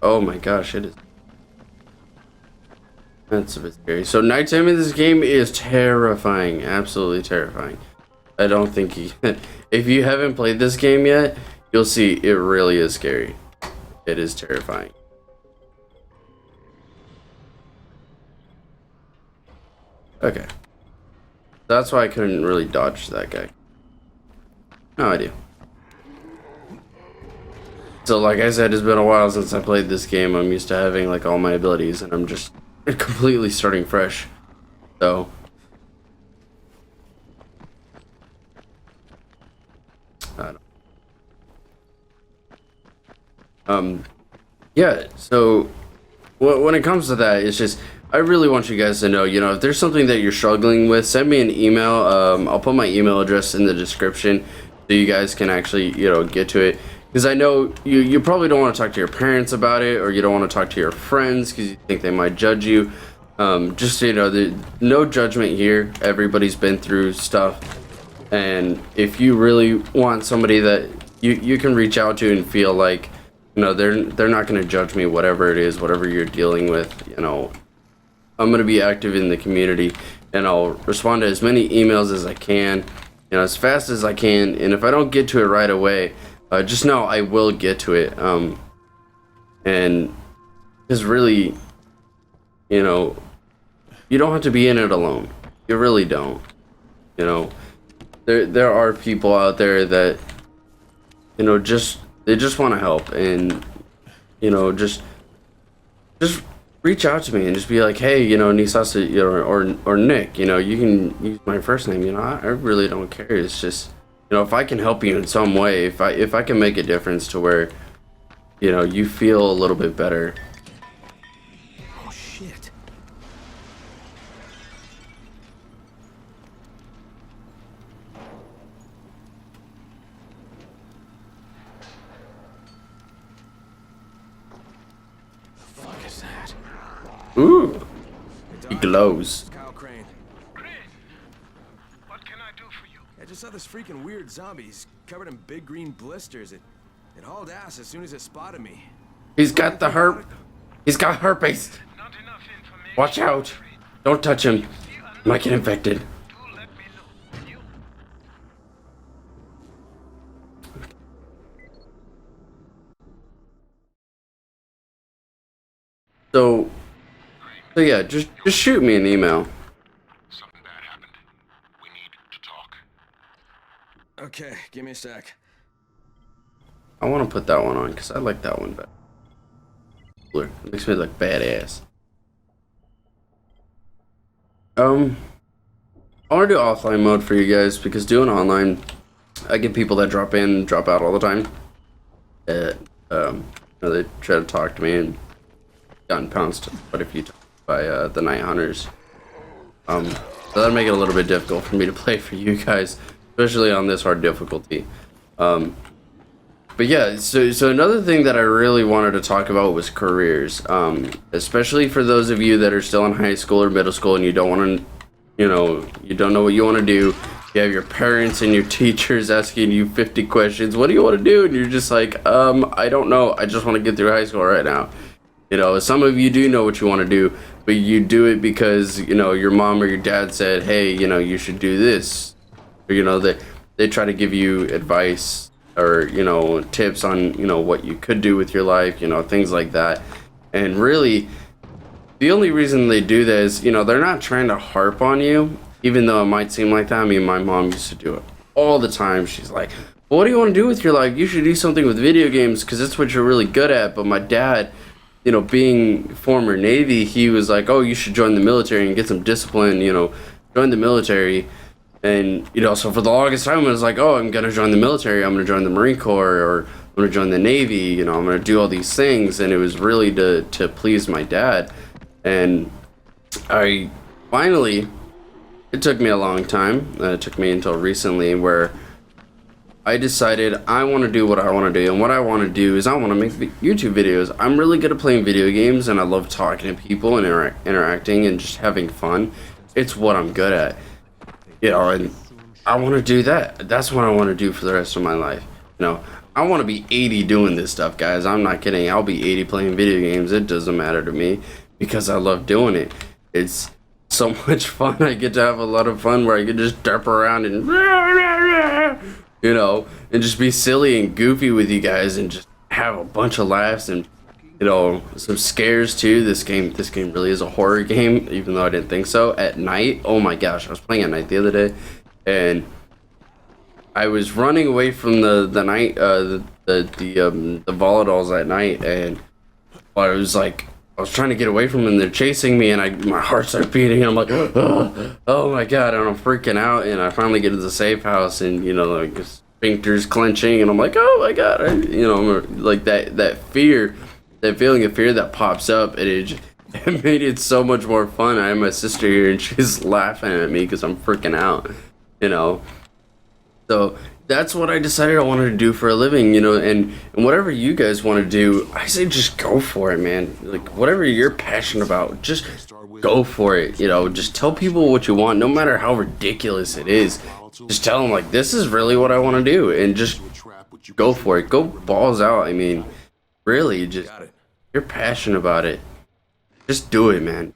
Oh my gosh, it is. That's a bit scary. So nighttime in this game is terrifying. Absolutely terrifying. I don't think if you haven't played this game yet, you'll see it really is scary. It is terrifying. Okay. That's why I couldn't really dodge that guy. No idea. So like I said, it's been a while since I played this game. I'm used to having like all my abilities, and I'm just completely starting fresh. So I don't. Yeah, so when it comes to that, it's just, I really want you guys to know, you know, if there's something that you're struggling with, send me an email. I'll put my email address in the description so you guys can actually, you know, get to it. Because I know you probably don't want to talk to your parents about it, or you don't want to talk to your friends because you think they might judge you. Just so you know, no judgment here. Everybody's been through stuff. And if you really want somebody that you can reach out to and feel like, you know, they're not going to judge me, whatever it is, whatever you're dealing with, you know, I'm going to be active in the community, and I'll respond to as many emails as I can, you know, as fast as I can. And if I don't get to it right away, just know I will get to it. And because really, you know, you don't have to be in it alone. You really don't. You know, there are people out there that, you know, they just want to help, and, you know, just reach out to me and just be like, hey, you know, Nisasa, you know, or Nick, you know, you can use my first name. You know, I really don't care. It's just, you know, if I can help you in some way, if I can make a difference to where, you know, you feel a little bit better. Oh shit. The fuck is that? Ooh, he glows. Kyle Crane. What can I do for you? I just saw this freaking weird zombie. He's covered in big green blisters. It hauled ass as soon as it spotted me. He's got the herp. He's got herpes. Watch out. Don't touch him. He might get infected. So yeah, just shoot me an email. Okay, give me a sec. I want to put that one on because I like that one better. It makes me look badass. I want to do offline mode for you guys because doing online, I get people that drop in and drop out all the time. You know, they try to talk to me and gotten pounced quite a few times by the Night Hunters. So that'll make it a little bit difficult for me to play for you guys, especially on this hard difficulty. But yeah, so another thing that I really wanted to talk about was careers, especially for those of you that are still in high school or middle school and you don't want to, you know, you don't know what you want to do. You have your parents and your teachers asking you 50 questions. What do you want to do? And you're just like, I don't know. I just want to get through high school right now. You know, some of you do know what you want to do, but you do it because, you know, your mom or your dad said, hey, you know, you should do this. Or, you know, they try to give you advice or, you know, tips on, you know, what you could do with your life, you know, things like that. And really, the only reason they do that is, you know, they're not trying to harp on you, even though it might seem like that. I mean, my mom used to do it all the time. She's like, well, what do you want to do with your life? You should do something with video games because that's what you're really good at. But my dad, you know, being former Navy, he was like, oh, you should join the military and get some discipline, you know, join the military. And, you know, so for the longest time, I was like, oh, I'm going to join the military. I'm going to join the Marine Corps, or I'm going to join the Navy. You know, I'm going to do all these things. And it was really to please my dad. And I finally, it took me a long time. It took me until recently where I decided I want to do what I want to do. And what I want to do is I want to make YouTube videos. I'm really good at playing video games, and I love talking to people and interacting and just having fun. It's what I'm good at. You know, and I want to do that. That's what I want to do for the rest of my life. You know, I want to be 80 doing this stuff, guys. I'm not kidding. I'll be 80 playing video games. It doesn't matter to me because I love doing it. It's so much fun. I get to have a lot of fun where I can just derp around and, you know, and just be silly and goofy with you guys and just have a bunch of laughs and, you know, some scares too. This game really is a horror game, even though I didn't think so. At night, oh my gosh, I was playing at night the other day, and I was running away from the volatiles at night, and I was trying to get away from them. They're chasing me, and my heart started beating, and I'm like, oh my god, and I'm freaking out, and I finally get to the safe house, and, you know, like, sphincters clenching, and I'm like, oh my god, you know, like that fear. That feeling of fear that pops up, and it made it so much more fun. I have my sister here, and she's laughing at me because I'm freaking out, you know. So that's what I decided I wanted to do for a living, you know. And whatever you guys want to do, I say just go for it, man. Like, whatever you're passionate about, just go for it, you know. Just tell people what you want, no matter how ridiculous it is. just tell them like, this is really what I want to do, and just go for it. Go balls out. I mean, really, just you're passionate about it. Just do it, man.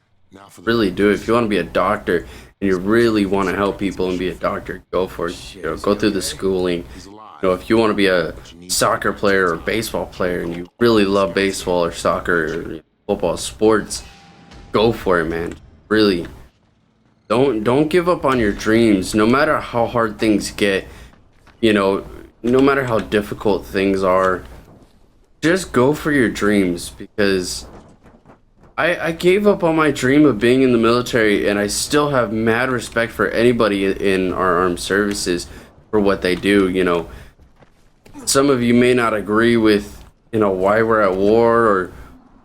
Really do it. If you want to be a doctor and you really want to help people and be a doctor, go for it. You know, go through the schooling. You know, if you want to be a soccer player or baseball player and you really love baseball or soccer or football, sports, go for it, man. Really. Don't give up on your dreams, no matter how hard things get. You know, no matter how difficult things are, just go for your dreams, because I gave up on my dream of being in the military, and I still have mad respect for anybody in our armed services for what they do. You know, some of you may not agree with, you know, why we're at war,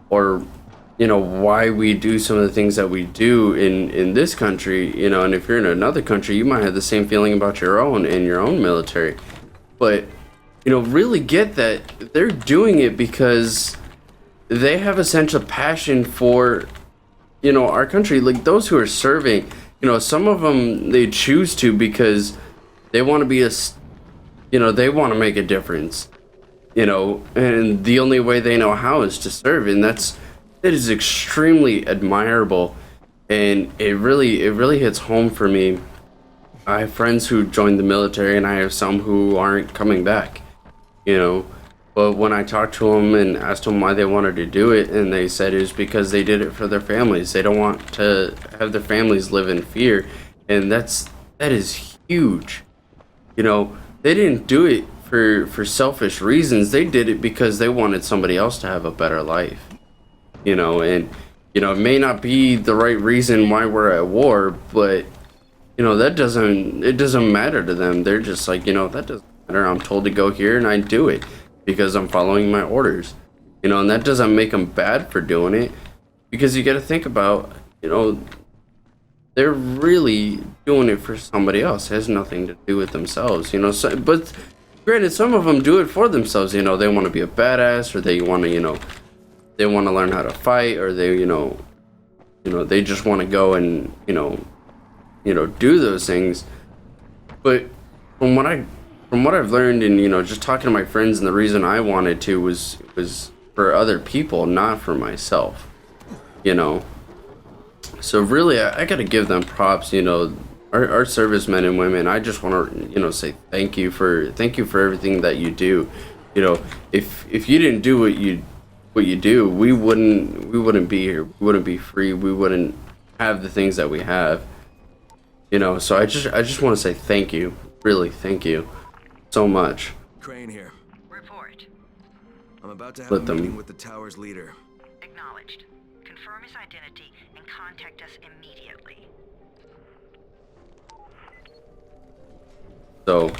or you know, why we do some of the things that we do in this country, you know, and if you're in another country, you might have the same feeling about your own in your own military. But, you know, really get that they're doing it because they have a sense of passion for, you know, our country. Like those who are serving, you know, some of them, they choose to because they want to be you know, they want to make a difference, you know, and the only way they know how is to serve. And that is extremely admirable, and it really hits home for me. I have friends who joined the military, and I have some who aren't coming back, you know, but when I talked to them and asked them why they wanted to do it, and they said it was because they did it for their families. They don't want to have their families live in fear, and that is huge. You know, they didn't do it for selfish reasons. They did it because they wanted somebody else to have a better life. You know, and, you know, it may not be the right reason why we're at war, but, you know, it doesn't matter to them. They're just like, you know, that doesn't matter. I'm told to go here and I do it because I'm following my orders, you know, and that doesn't make them bad for doing it, because you got to think about, you know, they're really doing it for somebody else. It has nothing to do with themselves, you know. So, but granted, some of them do it for themselves. You know, they want to be a badass, or they want to, you know, they want to learn how to fight, or they, you know, they just want to go and, you know, do those things. But from what I've learned, and, you know, just talking to my friends, and the reason I wanted to was for other people, not for myself, you know. So really, I got to give them props, you know, our servicemen and women. I just want to, you know, say thank you for everything that you do. You know, if you didn't do what you do, we wouldn't be here. We wouldn't be free. We wouldn't have the things that we have. You know, so I just want to say thank you. Really, thank you so much. Crane here. Report. I'm about to have a meeting with the tower's leader. Acknowledged. Confirm his identity and contact us immediately. So,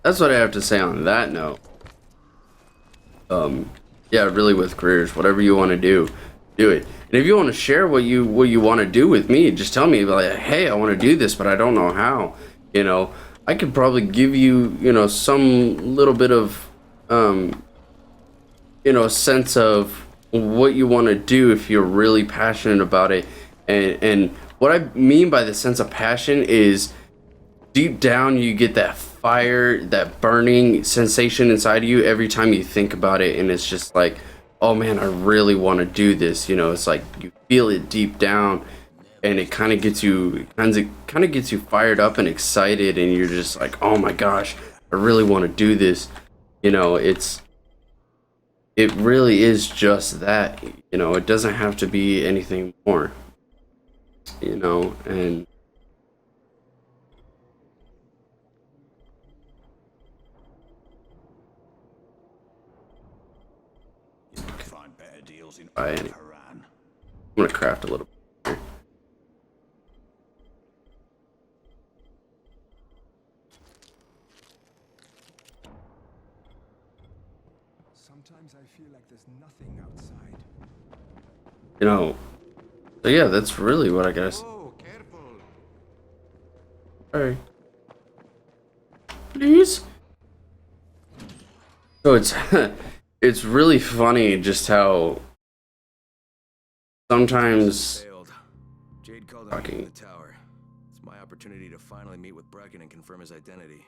that's what I have to say on that note. Yeah, really, with careers, whatever you want to do it. And if you want to share what you want to do with me, just tell me, like, hey, I want to do this, but I don't know how. You know, I could probably give you, you know, some little bit of, you know, sense of what you want to do if you're really passionate about it. And what I mean by the sense of passion is deep down you get that fire, that burning sensation inside of you every time you think about it, and it's just like, oh man, I really want to do this. You know, it's like you feel it deep down, and it kind of gets you fired up and excited, and you're just like, oh my gosh, I really want to do this. You know, it really is just that. You know, it doesn't have to be anything more. You know, and I'm gonna craft a little bit here. Sometimes I feel like there's nothing outside. You know, so yeah, that's really what I guess. Oh, careful. Sorry. Please. So it's really funny just how sometimes Jade called the tower. It's It's my opportunity to finally meet with Brecken and confirm his identity.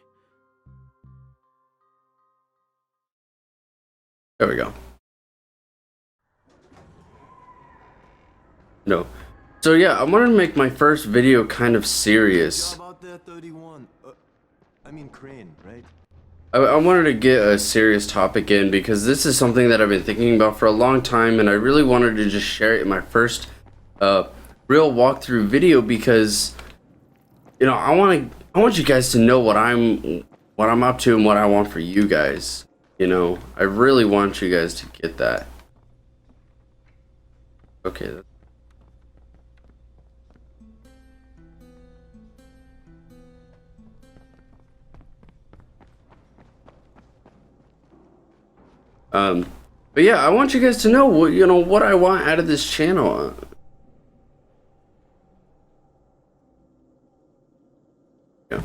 There we go. No. So yeah, I wanted to make my first video kind of serious. How about that 31? I mean Crane, right? I wanted to get a serious topic in because this is something that I've been thinking about for a long time, and I really wanted to just share it in my first real walkthrough video because, you know, I want you guys to know what I'm up to and what I want for you guys. You know, I really want you guys to get that. Okay. But yeah, I want you guys to know what, you know, what I want out of this channel. Yeah.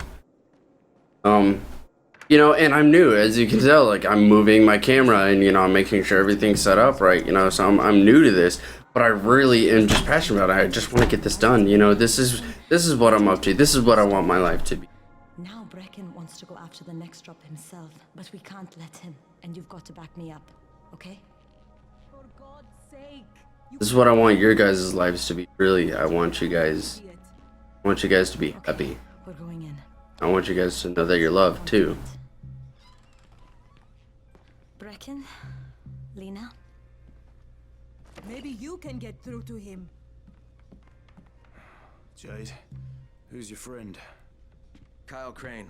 You know, and I'm new, as you can tell, like I'm moving my camera and, you know, I'm making sure everything's set up right, you know, so I'm new to this, but I really am just passionate about it. I just want to get this done, you know, this is what I'm up to. This is what I want my life to be. Now Brecken wants to go after the next drop himself, but we can't let him, and you've got to back me up, okay? For God's sake. This is what I want your guys' lives to be. Really, I want you guys to be happy. We're going in. I want you guys to know that you're loved too. Brecken, Lena. Maybe you can get through to him. Jade, who's your friend? Kyle Crane.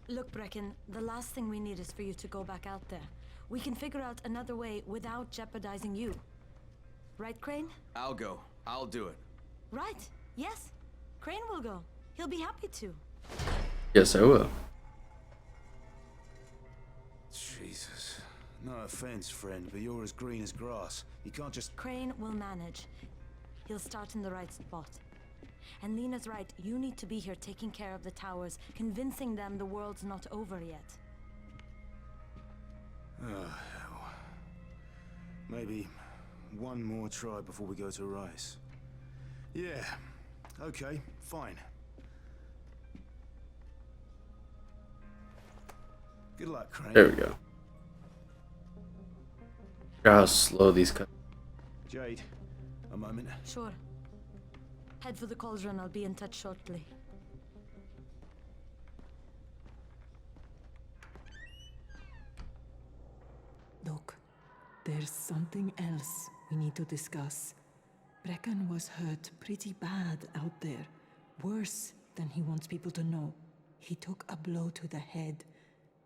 Look, Brecken, the last thing we need is for you to go back out there. We can figure out another way without jeopardizing you. Right, Crane? I'll go. I'll do it. Right. Yes. Crane will go. He'll be happy to. Yes, I will. Jesus. No offense, friend, but you're as green as grass. You can't just... Crane will manage. He'll start in the right spot. And Lena's right, you need to be here taking care of the towers, convincing them the world's not over yet. Oh, hell. Maybe one more try before we go to Rice. Yeah, okay, fine. Good luck, Crane. There we go. Look how slow these cut. Jade, a moment. Sure. Head for the cauldron. I'll be in touch shortly. Look, there's something else we need to discuss. Brecken was hurt pretty bad out there. Worse than he wants people to know. He took a blow to the head.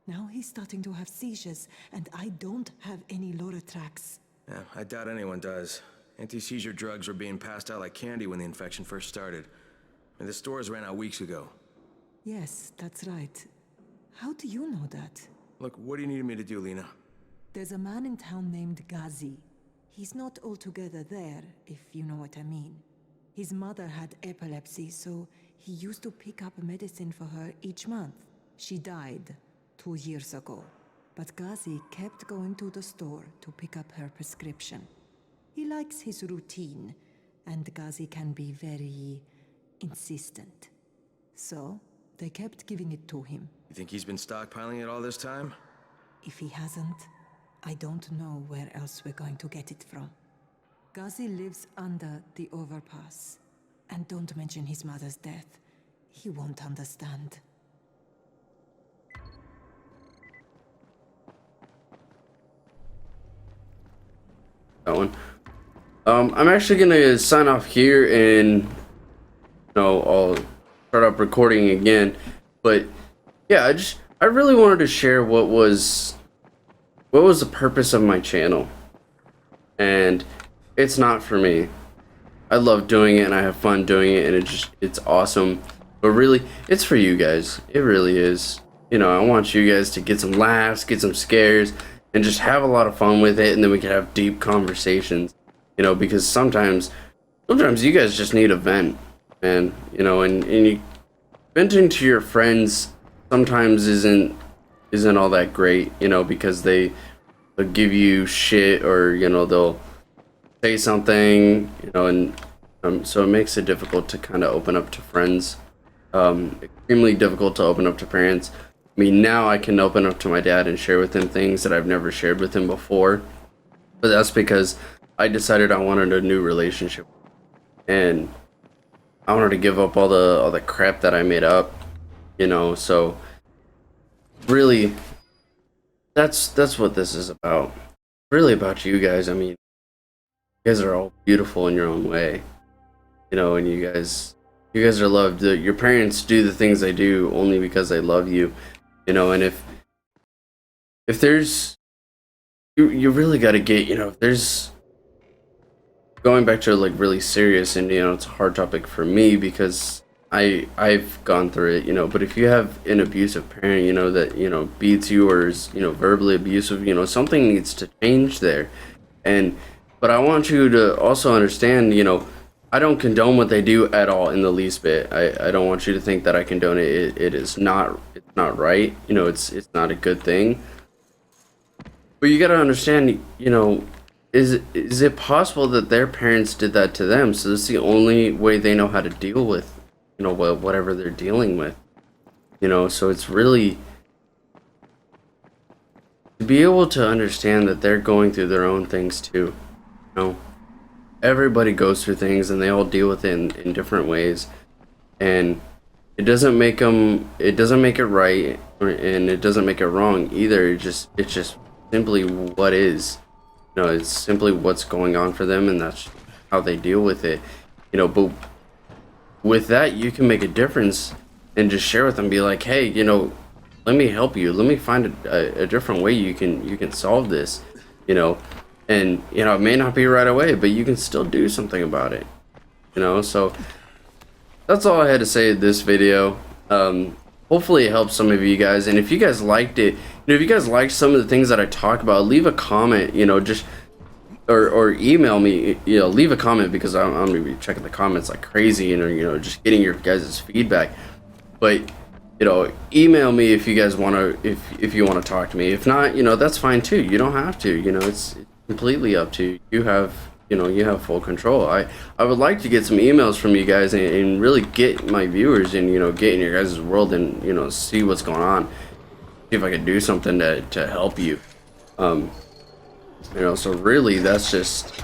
Now he's starting to have seizures, and I don't have any Loratrax. Yeah, I doubt anyone does. Anti-seizure drugs were being passed out like candy when the infection first started. I mean, the stores ran out weeks ago. Yes, that's right. How do you know that? Look, what do you need me to do, Lena? There's a man in town named Gazi. He's not altogether there, if you know what I mean. His mother had epilepsy, so he used to pick up medicine for her each month. She died 2 years ago, but Gazi kept going to the store to pick up her prescription. He likes his routine, and Gazi can be very insistent. So, they kept giving it to him. You think he's been stockpiling it all this time? If he hasn't, I don't know where else we're going to get it from. Gazi lives under the overpass. And don't mention his mother's death. He won't understand. That one. I'm actually gonna sign off here and I'll start up recording again. But yeah, I really wanted to share what was the purpose of my channel. And it's not for me. I love doing it and I have fun doing it, and it's awesome. But really, it's for you guys. It really is. You know, I want you guys to get some laughs, get some scares, and just have a lot of fun with it, and then we can have deep conversations. You know, because sometimes you guys just need a vent, and you know, and you venting to your friends sometimes isn't all that great, you know, because they'll give you shit, or you know, they'll say something, you know, and so it makes it difficult to kind of open up to friends extremely difficult to open up to parents. I mean, now I can open up to my dad and share with him things that I've never shared with him before. But that's because I decided I wanted a new relationship. And I wanted to give up all the crap that I made up, you know, so really that's what this is about. Really about you guys. I mean, you guys are all beautiful in your own way. You know, and you guys are loved. Your parents do the things they do only because they love you. You know, and if there's you really got to get, you know, if there's going back to like really serious, and you know, it's a hard topic for me because I've gone through it, you know, but if you have an abusive parent, you know, that, you know, beats you or is, you know, verbally abusive, you know, something needs to change there. But I want you to also understand, you know, I don't condone what they do at all in the least bit. I don't want you to think that I condone it. It is not, it's not right. You know, it's not a good thing. But you got to understand, you know, is it possible that their parents did that to them? So this is the only way they know how to deal with, you know, whatever they're dealing with. You know, so it's really to be able to understand that they're going through their own things too. You know, everybody goes through things and they all deal with it in different ways, and it doesn't make it right, and it doesn't make it wrong either. It's just simply what is. You know, it's simply what's going on for them, and that's how they deal with it. You know, but with that, you can make a difference and just share with them, be like, hey, you know, let me help you, let me find a different way you can solve this, you know. And you know, it may not be right away, but you can still do something about it, you know. So that's all I had to say in this video. Hopefully it helps some of you guys, and if you guys liked it, you know, if you guys liked some of the things that I talk about, leave a comment, you know, just or email me, you know, leave a comment, because I'm gonna be checking the comments like crazy, and you know, just getting your guys' feedback. But you know, email me if you guys want to, if you want to talk to me. If not, you know, that's fine too. You don't have to, you know, it's completely up to you. You have, you know, you have full control. I would like to get some emails from you guys and really get my viewers and, you know, get in your guys' world and, you know, see what's going on. See if I could do something to help you. You know, so really that's just,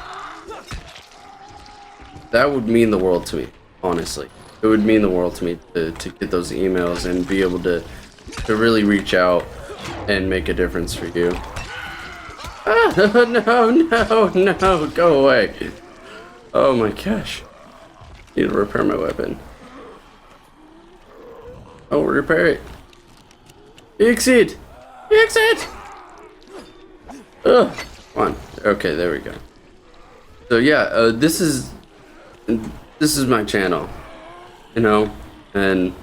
that would mean the world to me, honestly. It would mean the world to me to get those emails and be able to really reach out and make a difference for you. Ah, no, go away. Oh my gosh. Need to repair my weapon. Oh, repair it. Exit! Exit! Ugh. Come on. Okay, there we go. So yeah, this is my channel. You know, and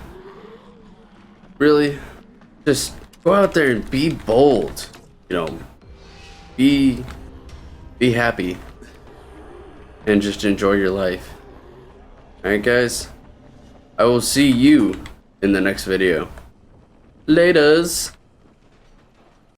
really just go out there and be bold, you know, be happy and just enjoy your life. Alright guys, I will see you in the next video. Laters.